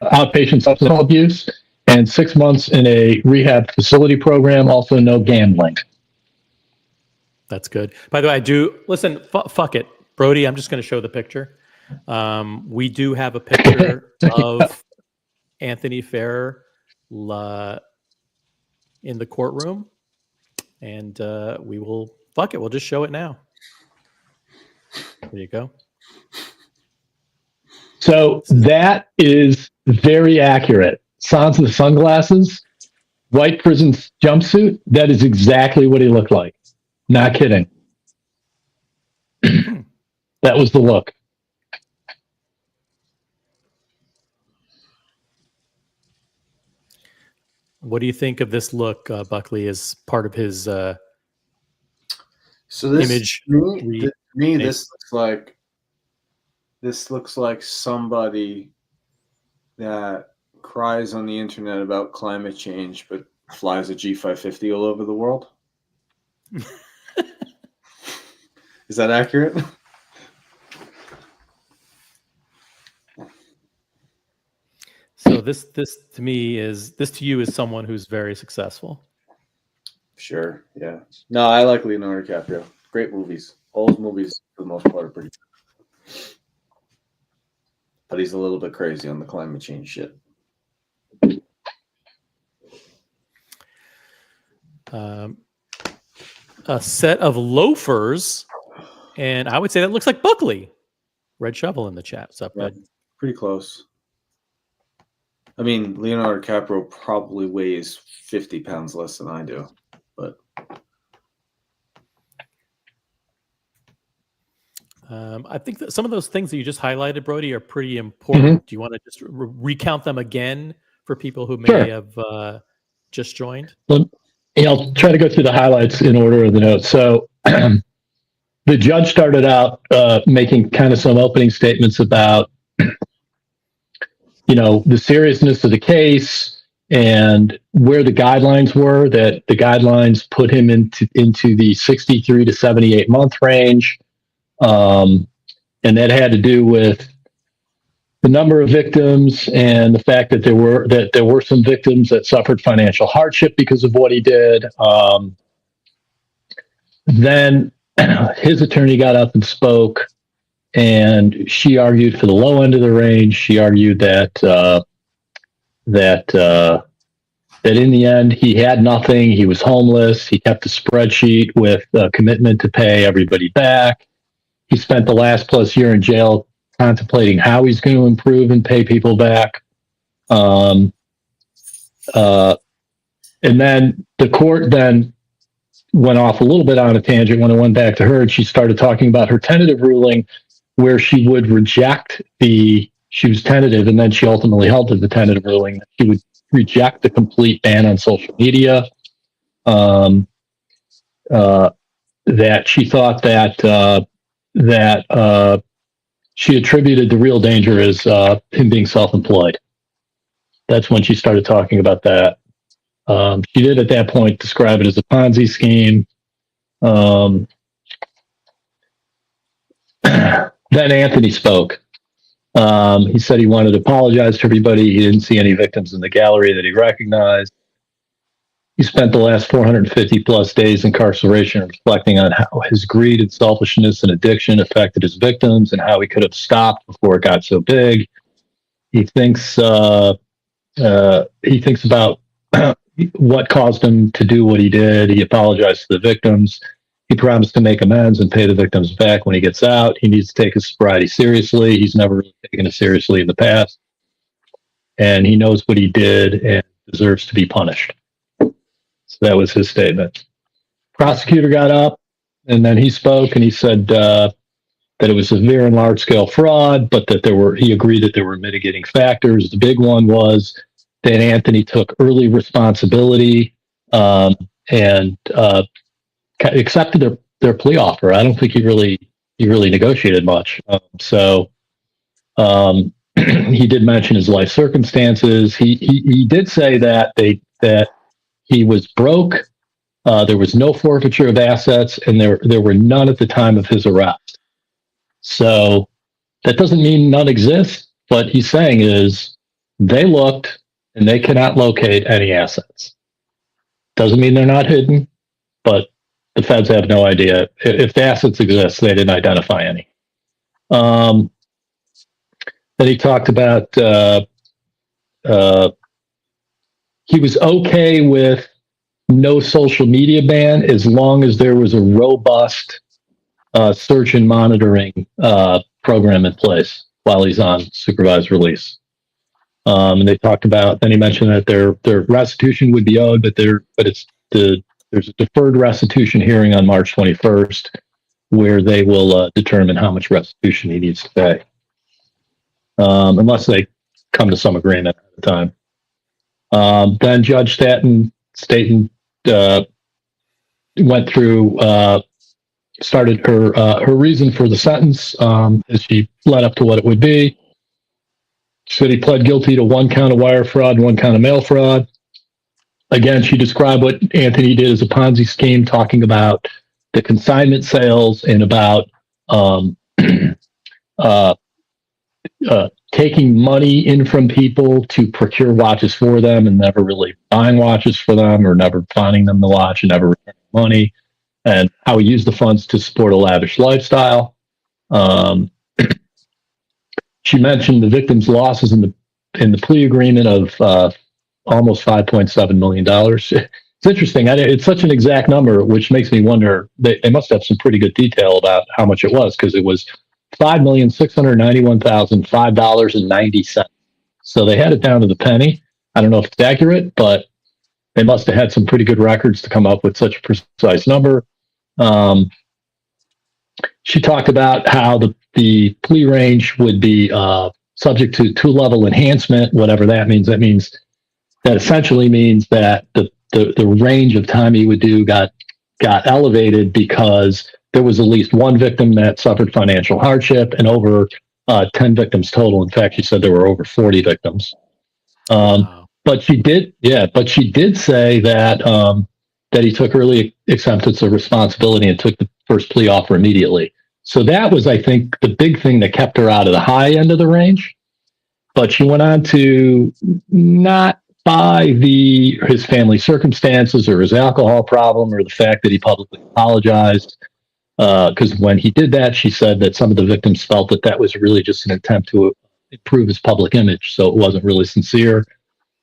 outpatient substance abuse, and 6 months in a rehab facility program. Also, no gambling. That's good. By the way, I do listen. Fuck it, Brody. I'm just going to show the picture. We do have a picture of Anthony Ferrer in the courtroom, and we will. Fuck it. We'll just show it now. There you go. So that is very accurate. Sans the sunglasses, white prison jumpsuit. That is exactly what he looked like. Not kidding. That was the look. What do you think of this look, Buckley, as part of his so this, image? To me, this looks like somebody that cries on the internet about climate change, but flies a G550 all over the world. Is that accurate? So this to me is to you is someone who's very successful. Sure. Yeah. No, I like Leonardo DiCaprio. Great movies. All his movies, for the most part, are pretty good. But he's a little bit crazy on the climate change shit. A set of loafers, and I would say that looks like Buckley. Red Shovel in the chat. What's up, bud? Pretty close. I mean, Leonardo DiCaprio probably weighs 50 pounds less than I do, but I think that some of those things that you just highlighted, Brody, are pretty important. Mm-hmm. Do you want to just recount them again for people who may have just joined? Well, I'll try to go through the highlights in order of the notes. So the judge started out making kind of some opening statements about, the seriousness of the case and where the guidelines were, that the guidelines put him into the 63 to 78 month range. And that had to do with the number of victims and the fact that there were some victims that suffered financial hardship because of what he did. Then his attorney got up and spoke, and she argued for the low end of the range. She argued that in the end he had nothing. He was homeless. He kept a spreadsheet with a commitment to pay everybody back. He spent the last plus year in jail contemplating how he's going to improve and pay people back. And then the court then went off a little bit on a tangent when it went back to her, and she started talking about her tentative ruling where she would reject she was tentative, and then she ultimately held to the tentative ruling. She would reject the complete ban on social media. That she thought that she attributed the real danger as him being self-employed. That's when she started talking about that. She did at that point describe it as a Ponzi scheme. Then Anthony spoke. He said he wanted to apologize to everybody. He didn't see any victims in the gallery that he recognized. He spent the last 450 plus days incarceration reflecting on how his greed and selfishness and addiction affected his victims and how he could have stopped before it got so big. He thinks about what caused him to do what he did. He apologized to the victims. He promised to make amends and pay the victims back when he gets out. He needs to take his sobriety seriously. He's never really taken it seriously in the past. And he knows what he did and deserves to be punished. So that was his statement. Prosecutor got up and then he spoke and he said that it was severe and large scale fraud, but that he agreed that there were mitigating factors. The big one was that Anthony took early responsibility and accepted their plea offer. I don't think he really negotiated much. He did mention his life circumstances. He did say that he was broke. There was no forfeiture of assets, and there were none at the time of his arrest. So that doesn't mean none exist. What he's saying is they looked and they cannot locate any assets. Doesn't mean they're not hidden, but the feds have no idea. If the assets exist, they didn't identify any. Then he talked about he was okay with no social media ban as long as there was a robust search and monitoring program in place while he's on supervised release. And they talked about, then he mentioned that their restitution would be owed, but there's a deferred restitution hearing on March 21st where they will determine how much restitution he needs to pay. Unless they come to some agreement at the time. Then Judge Staten went through, started her reason for the sentence as she led up to what it would be. She said he pled guilty to 1 count of wire fraud and 1 count of mail fraud. Again, she described what Anthony did as a Ponzi scheme, talking about the consignment sales and about taking money in from people to procure watches for them and never really buying watches for them or never finding them the watch and never returning money, and how he used the funds to support a lavish lifestyle. She mentioned the victim's losses in the plea agreement of almost $5.7 million. It's interesting. It's such an exact number, which makes me wonder, they must have some pretty good detail about how much it was, because it was $5,691,005.90. So they had it down to the penny. I don't know if it's accurate, but they must have had some pretty good records to come up with such a precise number. She talked about how the plea range would be subject to 2-level enhancement, whatever that means. That essentially means that the range of time he would do got elevated because there was at least one victim that suffered financial hardship and over 10 victims total. In fact, she said there were over 40 victims. Wow. But she did say that he took early acceptance of responsibility and took the first plea offer immediately. So that was, I think, the big thing that kept her out of the high end of the range. But she went on to not by his family circumstances or his alcohol problem or the fact that he publicly apologized. Because when he did that, she said that some of the victims felt that was really just an attempt to improve his public image. So it wasn't really sincere.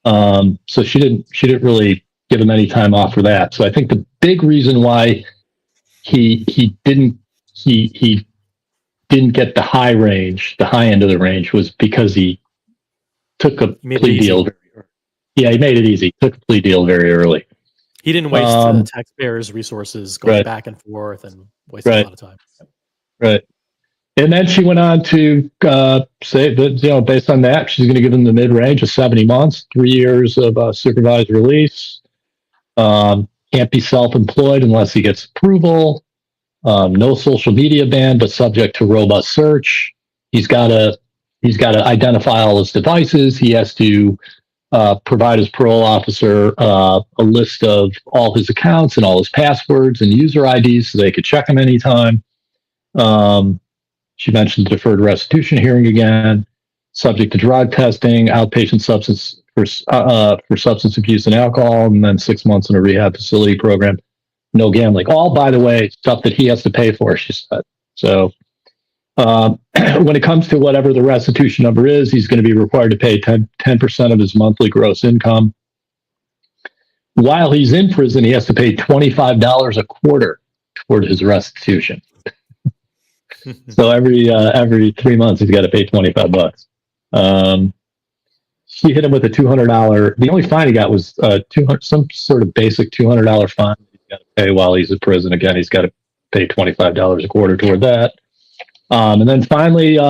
So she didn't really give him any time off for that. So I think the big reason why he didn't get the high end of the range was because he took a plea deal. Yeah, he made it easy. Took a plea deal very early. He didn't waste taxpayers' resources going back and forth and wasting a lot of time. Right. And then she went on to say that, based on that, she's going to give him the mid-range of 70 months, 3 years of supervised release. Can't be self-employed unless he gets approval. No social media ban, but subject to robust search. He's got to identify all his devices. He has to provide his parole officer a list of all his accounts and all his passwords and user IDs so they could check him anytime. She mentioned the deferred restitution hearing again. subject to drug testing, outpatient substance for substance abuse and alcohol, and then 6 months in a rehab facility program. No gambling. All, by the way, stuff that he has to pay for, she said. So when it comes to whatever the restitution number is, he's going to be required to pay 10% of his monthly gross income. While he's in prison, he has to pay $25 a quarter toward his restitution. So every 3 months, he's got to pay $25. She hit him with a $200. The only fine he got was some sort of basic $200 fine he's got to pay while he's in prison. Again, he's got to pay $25 a quarter toward that. And then finally,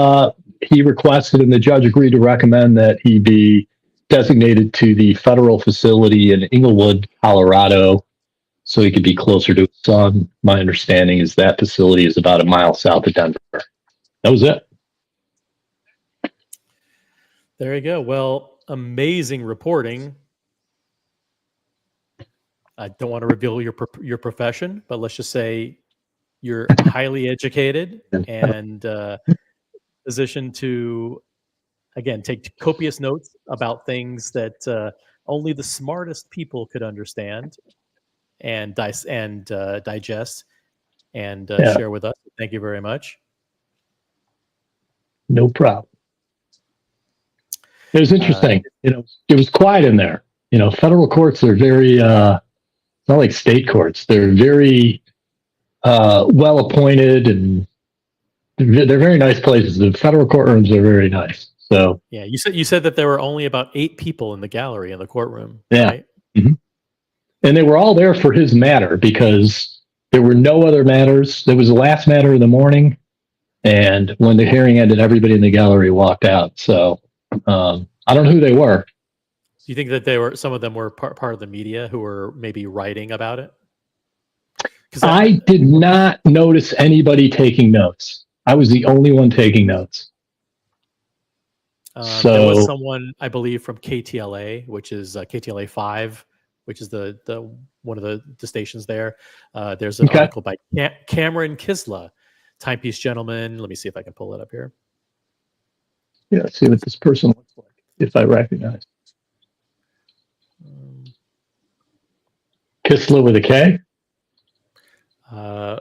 he requested, and the judge agreed to recommend that he be designated to the federal facility in Inglewood, Colorado, so he could be closer to his son. My understanding is that facility is about a mile south of Denver. That was it. There you go. Well, amazing reporting. I don't want to reveal your profession, but let's just say you're highly educated and positioned to, again, take copious notes about things that only the smartest people could understand and digest and share with us. Thank you very much. No problem. It was interesting. It was quiet in there. Federal courts are very, it's not like state courts. They're very well appointed, and they're very nice places. The federal courtrooms are very nice. So yeah, you said that there were only about 8 people in the gallery in the courtroom. Yeah, right? Mm-hmm. And they were all there for his matter because there were no other matters. There was the last matter of the morning, and when the hearing ended, everybody in the gallery walked out. So I don't know who they were. Do you think that some of them were part of the media who were maybe writing about it? I did not notice anybody taking notes. I was the only one taking notes. There was someone, I believe, from KTLA, which is KTLA 5, which is the one of the stations there. There's an article by Cameron Kisla, Timepiece gentleman. Let me see if I can pull it up here. Yeah, see what this person looks like, if I recognize. Kisla with a K?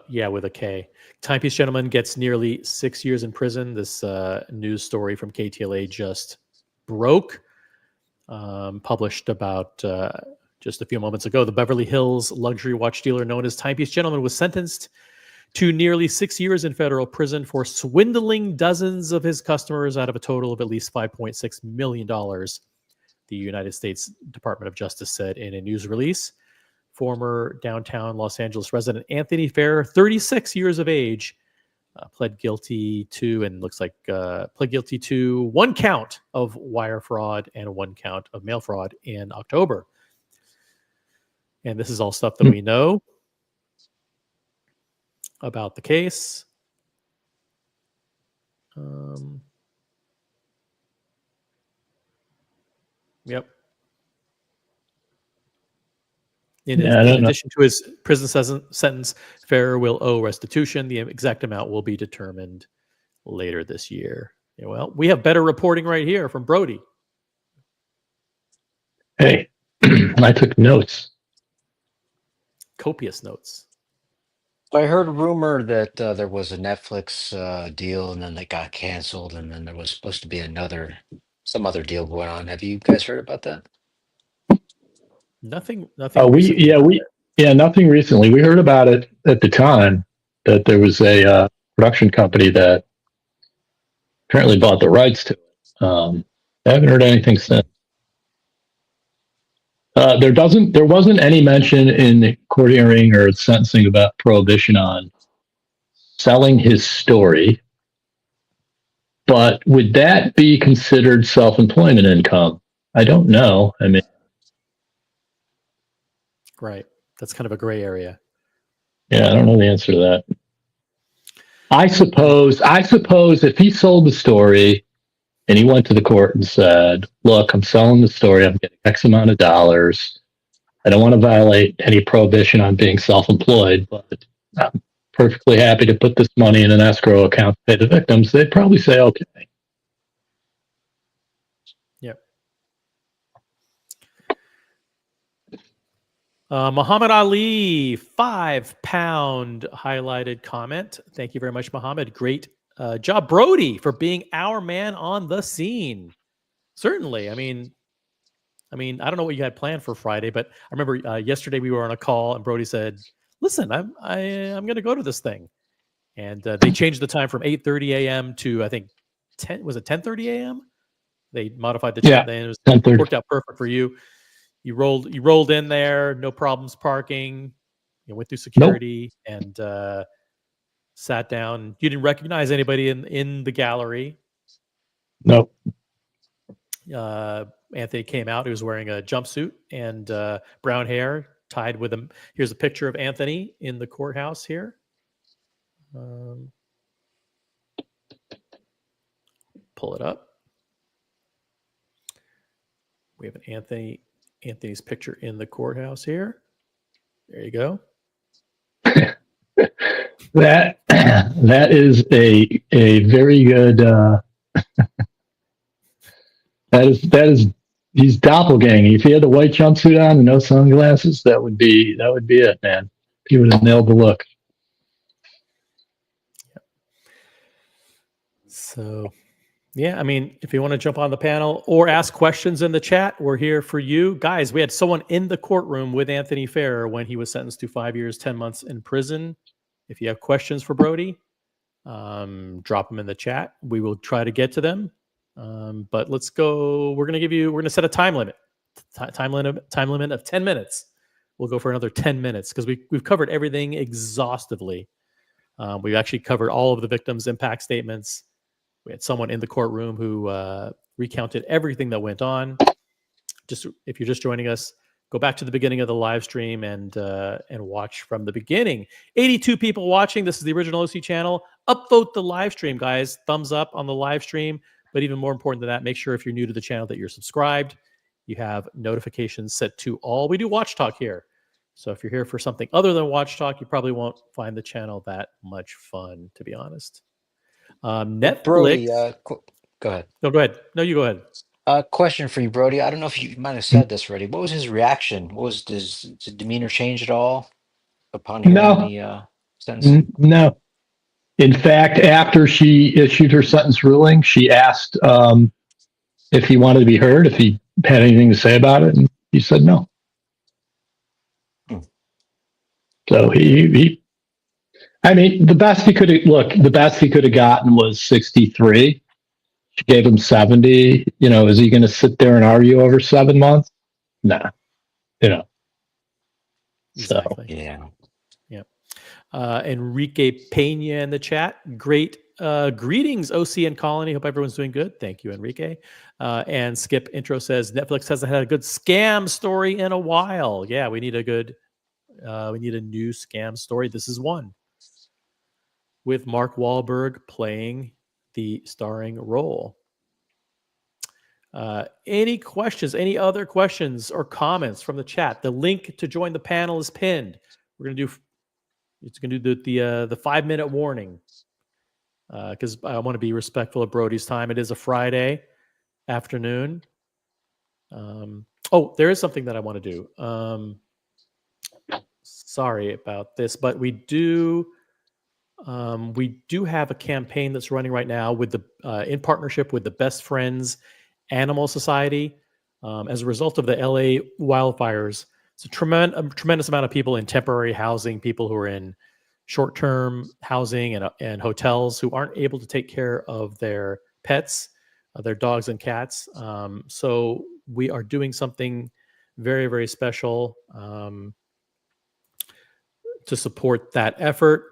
Yeah, with a K. Timepiece gentleman gets nearly 6 years in prison. This news story from KTLA just broke, published about just a few moments ago. The Beverly Hills luxury watch dealer known as Timepiece gentleman was sentenced to nearly 6 years in federal prison for swindling dozens of his customers out of a total of at least $5.6 million, the United States Department of Justice said in a news release. Former downtown Los Angeles resident Anthony Fair, 36 years of age, pled guilty to one count of wire fraud and one count of mail fraud in October. And this is all stuff that we know about the case. Yep. In addition to his prison sentence, Fair will owe restitution. The exact amount will be determined later this year. Yeah, well, we have better reporting right here from Brody. Hey, I took notes. Copious notes. I heard a rumor that there was a Netflix deal, and then it got canceled, and then there was supposed to be some other deal going on. Have you guys heard about that? Nothing. Nothing recently. We heard about it at the time that there was a production company that apparently bought the rights to it. I haven't heard anything since. There wasn't any mention in the court hearing or sentencing about prohibition on selling his story. But would that be considered self-employment income? I don't know. I mean. Right. That's kind of a gray area. Yeah, I don't know the answer to that. I suppose if he sold the story and he went to the court and said, look, I'm selling the story, I'm getting X amount of dollars. I don't want to violate any prohibition on being self-employed, but I'm perfectly happy to put this money in an escrow account to pay the victims, they'd probably say, okay. Muhammad Ali, 5-pound highlighted comment. Thank you very much, Muhammad. Great job, Brody, for being our man on the scene. Certainly. I mean, I don't know what you had planned for Friday, but I remember yesterday we were on a call and Brody said, "Listen, I'm going to go to this thing," and they changed the time from 8:30 a.m. to I think 10. Was it 10:30 a.m.? They modified the chat. Then it 10:30. worked out perfect for you. You rolled in there, no problems parking. You went through security and sat down. You didn't recognize anybody in the gallery. No. Anthony came out. He was wearing a jumpsuit and brown hair tied with him. Here's a picture of Anthony in the courthouse here. Pull it up. We have an Anthony's picture in the courthouse here. There you go. That is a very good. That is he's doppelganging. If he had the white jumpsuit on and no sunglasses, that would be it, man. He would have nailed the look. So, yeah, I mean, if you want to jump on the panel or ask questions in the chat, we're here for you. Guys, we had someone in the courtroom with Anthony Farrer when he was sentenced to 5 years, 10 months in prison. If you have questions for Brody, drop them in the chat. We will try to get to them. But let's go. We're going to set a time limit. Time limit of 10 minutes. We'll go for another 10 minutes because we've covered everything exhaustively. We've actually covered all of the victims' impact statements. We had someone in the courtroom who recounted everything that went on. Just if you're just joining us, go back to the beginning of the live stream and watch from the beginning. 82 people watching. This is the original OC channel. Upvote the live stream, guys. Thumbs up on the live stream. But even more important than that, make sure if you're new to the channel that you're subscribed. You have notifications set to all. We do Watch Talk here. So if you're here for something other than Watch Talk, you probably won't find the channel that much fun, to be honest. Netflix. Brody, go ahead. No, go ahead. No, you go ahead. Question for you, Brody. I don't know if you might have said this already. What was his reaction? Does his demeanor change at all upon hearing the sentence? No. In fact, after she issued her sentence ruling, she asked if he wanted to be heard, if he had anything to say about it, and he said no. So he I mean, the best he could have gotten was 63. She gave him 70. Is he going to sit there and argue over 7 months? Nah. Exactly. So, yeah. Enrique Pena in the chat. Great. Greetings, OC and Colony. Hope everyone's doing good. Thank you, Enrique. And Skip Intro says Netflix hasn't had a good scam story in a while. Yeah, we need a new scam story. This is one with Mark Wahlberg playing the starring role. Any questions? Any other questions or comments from the chat? The link to join the panel is pinned. It's going to do the 5-minute warning because I want to be respectful of Brody's time. It is a Friday afternoon. There is something that I want to do. Sorry about this, but we do have a campaign that's running right now with in partnership with the Best Friends Animal Society. As a result of the LA wildfires, it's a tremendous amount of people in temporary housing, people who are in short-term housing and hotels who aren't able to take care of their pets, their dogs and cats. So we are doing something very, very special to support that effort.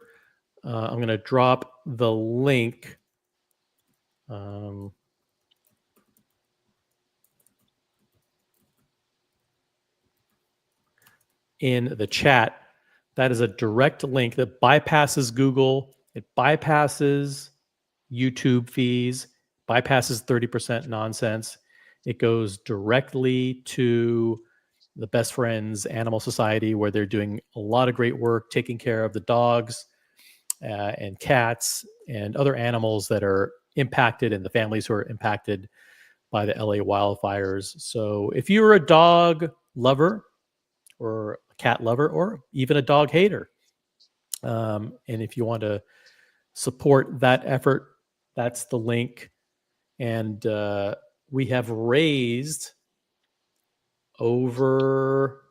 I'm going to drop the link. In the chat. That is a direct link that bypasses Google. It bypasses YouTube fees, bypasses 30% nonsense. It goes directly to the Best Friends Animal Society, where they're doing a lot of great work taking care of the dogs and cats and other animals that are impacted and the families who are impacted by the LA wildfires. So if you're a dog lover or a cat lover or even a dog hater. And if you want to support that effort, that's the link. And we have raised over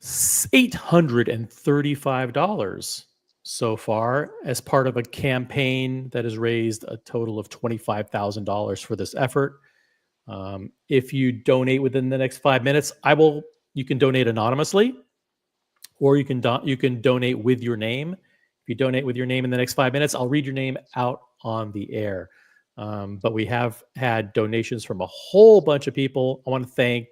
$835 so far as part of a campaign that has raised a total of $25,000 for this effort. If you donate within the next 5 minutes, you can donate anonymously, or you can donate with your name. If you donate with your name in the next 5 minutes, I'll read your name out on the air. But we have had donations from a whole bunch of people. I want to thank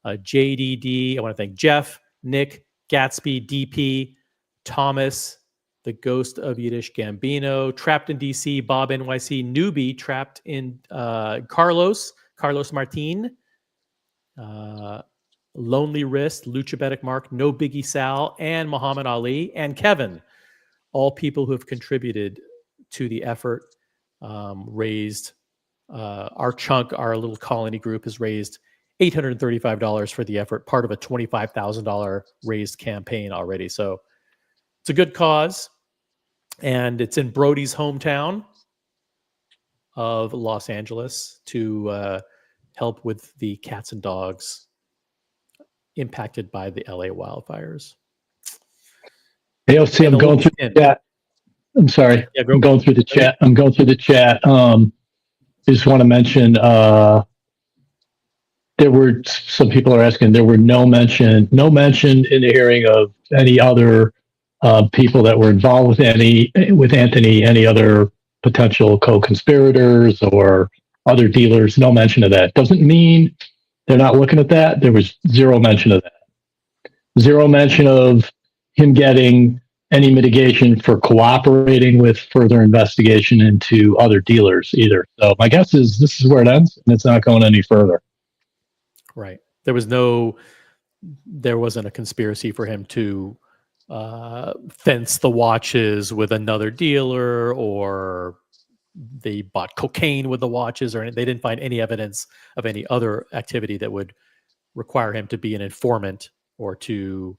JDD. I want to thank Jeff, Nick, Gatsby, DP, Thomas, the Ghost of Yiddish Gambino, Trapped in DC, Bob NYC, Newbie, Trapped in Carlos Martin, Lonely Wrist, Luchabetic Mark, No Biggie Sal, and Muhammad Ali, and Kevin. All people who have contributed to the effort, raised our little colony group has raised $835 for the effort, part of a $25,000 raised campaign already. So it's a good cause, and it's in Brody's hometown of Los Angeles to help with the cats and dogs impacted by the LA wildfires. Hey, OC, I'm going through the chat. I'm sorry. Yeah, I'm going through the chat. Just want to mention there were some people are asking. There were no mention in the hearing of any other people that were involved with Anthony, any other potential co-conspirators or other dealers. No mention of that. Doesn't mean they're not looking at that. There was zero mention of that. Zero mention of him getting any mitigation for cooperating with further investigation into other dealers either. So my guess is this is where it ends, and it's not going any further. Right. There wasn't a conspiracy for him to fence the watches with another dealer, or they bought cocaine with the watches, or they didn't find any evidence of any other activity that would require him to be an informant or to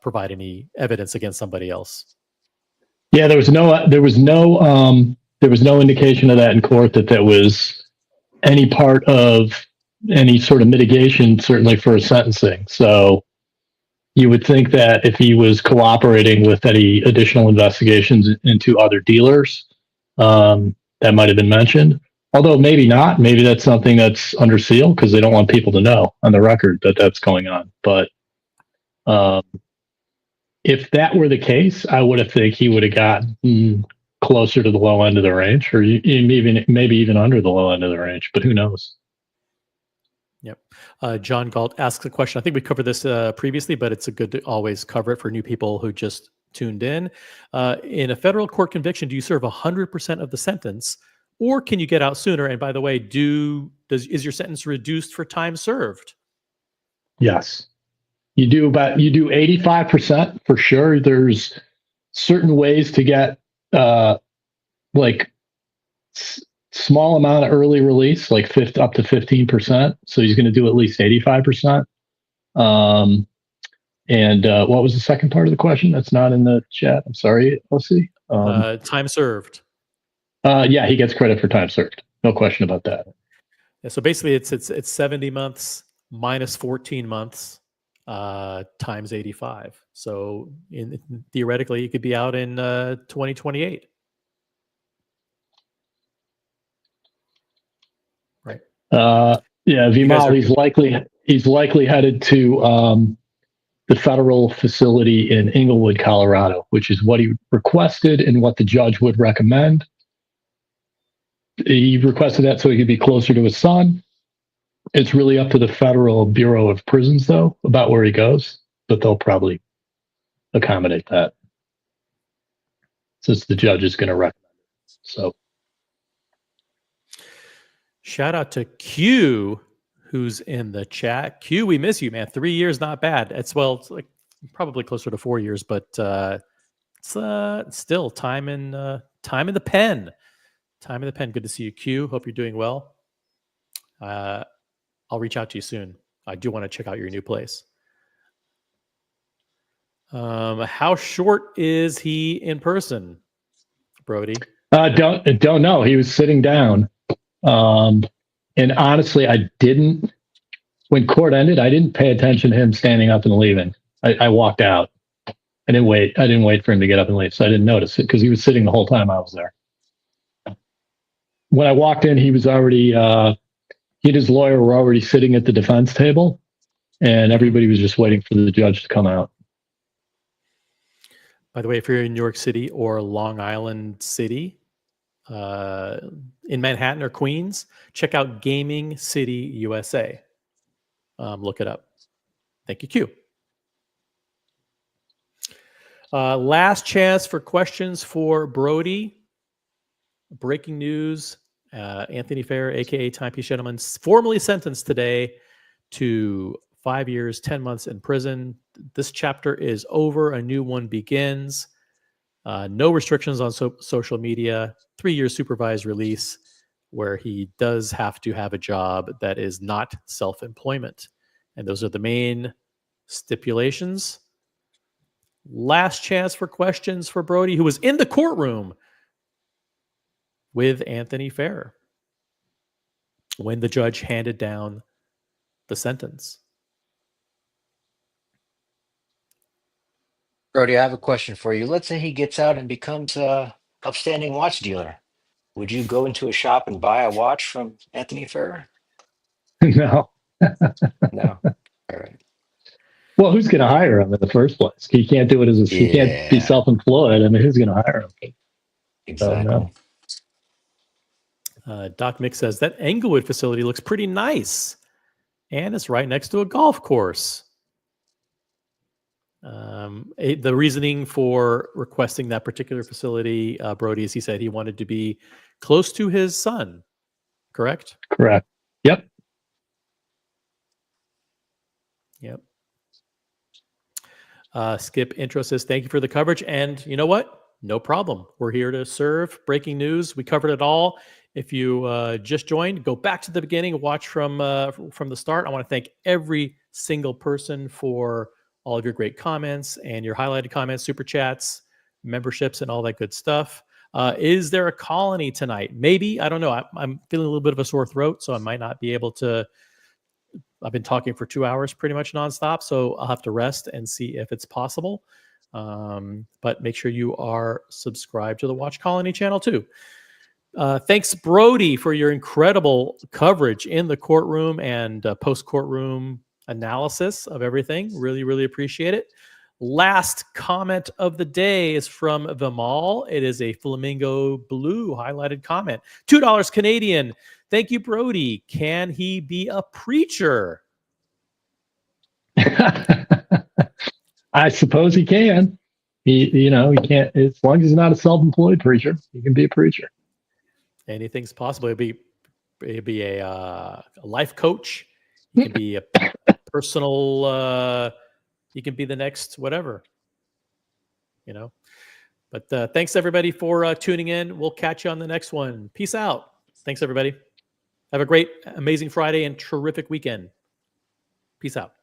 provide any evidence against somebody else. Yeah, there was no indication of that in court that was any part of any sort of mitigation, certainly for sentencing. So you would think that if he was cooperating with any additional investigations into other dealers, that might have been mentioned. Although maybe not. Maybe that's something that's under seal because they don't want people to know on the record that that's going on. But if that were the case, I would have think he would have gotten closer to the low end of the range, or maybe even under the low end of the range. But who knows? Yep. John Galt asks a question. I think we covered this previously, but it's good to always cover it for new people who just tuned in. In a federal court conviction, do you serve 100% of the sentence, or can you get out sooner? And by the way, is your sentence reduced for time served? Yes. You do 85% for sure. There's certain ways to get small amount of early release, like up to 15%. So he's going to do at least 85%. And what was the second part of the question? That's not in the chat. I'm sorry. Let's see. Time served. Yeah, he gets credit for time served. No question about that. Yeah, so basically, it's 70 months minus 14 months. Times 85. So theoretically, you could be out in 2028. Right. Yeah, Vimal, he's likely headed to the federal facility in Inglewood, Colorado, which is what he requested and what the judge would recommend. He requested that so he could be closer to his son. It's really up to the Federal Bureau of Prisons, though, about where he goes, but they'll probably accommodate that since the judge is going to recommend it. So, shout out to Q, who's in the chat. Q, we miss you, man. 3 years, not bad. It's like probably closer to 4 years, but it's still time in the pen. Time in the pen. Good to see you, Q. Hope you're doing well. I'll reach out to you soon. I do want to check out your new place. How short is he in person, Brody? Don't know. He was sitting down. And honestly, I didn't, when court ended, I didn't pay attention to him standing up and leaving. I walked out. I didn't wait for him to get up and leave. So I didn't notice it because he was sitting the whole time I was there. When I walked in, he was already, he and his lawyer were already sitting at the defense table, and everybody was just waiting for the judge to come out. By the way, if you're in New York City or Long Island City, in Manhattan or Queens, check out Gaming City USA. Look it up. Thank you, Q. Last chance for questions for Brody. Breaking news. Anthony Fair, a.k.a. Timepiece Gentleman, formally sentenced today to 5 years, 10 months in prison. This chapter is over. A new one begins. No restrictions on social media. 3 years supervised release, where he does have to have a job that is not self-employment. And those are the main stipulations. Last chance for questions for Brody, who was in the courtroom with Anthony Fair when the judge handed down the sentence. Brody, I have a question for you. Let's say he gets out and becomes a upstanding watch dealer. Would you go into a shop and buy a watch from Anthony Fair? No. No. All right. Well, who's going to hire him in the first place? He can't do it he can't be self-employed. I mean, who's going to hire him? Exactly. So, no. Doc Mick says that Englewood facility looks pretty nice, and it's right next to a golf course. The reasoning for requesting that particular facility, Brody, is he said he wanted to be close to his son. Correct? Correct. Yep. Yep. Skip Intro says, thank you for the coverage. And you know what? No problem. We're here to serve. Breaking news. We covered it all. If you just joined, go back to the beginning, watch from the start. I want to thank every single person for all of your great comments and your highlighted comments, super chats, memberships, and all that good stuff. Is there a colony tonight? Maybe. I don't know. I'm feeling a little bit of a sore throat, so I might not be able to. I've been talking for 2 hours pretty much nonstop, so I'll have to rest and see if it's possible. But make sure you are subscribed to the Watch Colony channel too. Thanks, Brody, for your incredible coverage in the courtroom and post-courtroom analysis of everything. Really, really appreciate it. Last comment of the day is from Vimal. It is a flamingo blue highlighted comment. $2 Canadian. Thank you, Brody. Can he be a preacher? I suppose he can. He can't, as long as he's not a self-employed preacher, he can be a preacher. Anything's possible. It'd be a life coach. He can be a personal. He can be the next whatever. But thanks everybody for tuning in. We'll catch you on the next one. Peace out. Thanks everybody. Have a great, amazing Friday and terrific weekend. Peace out.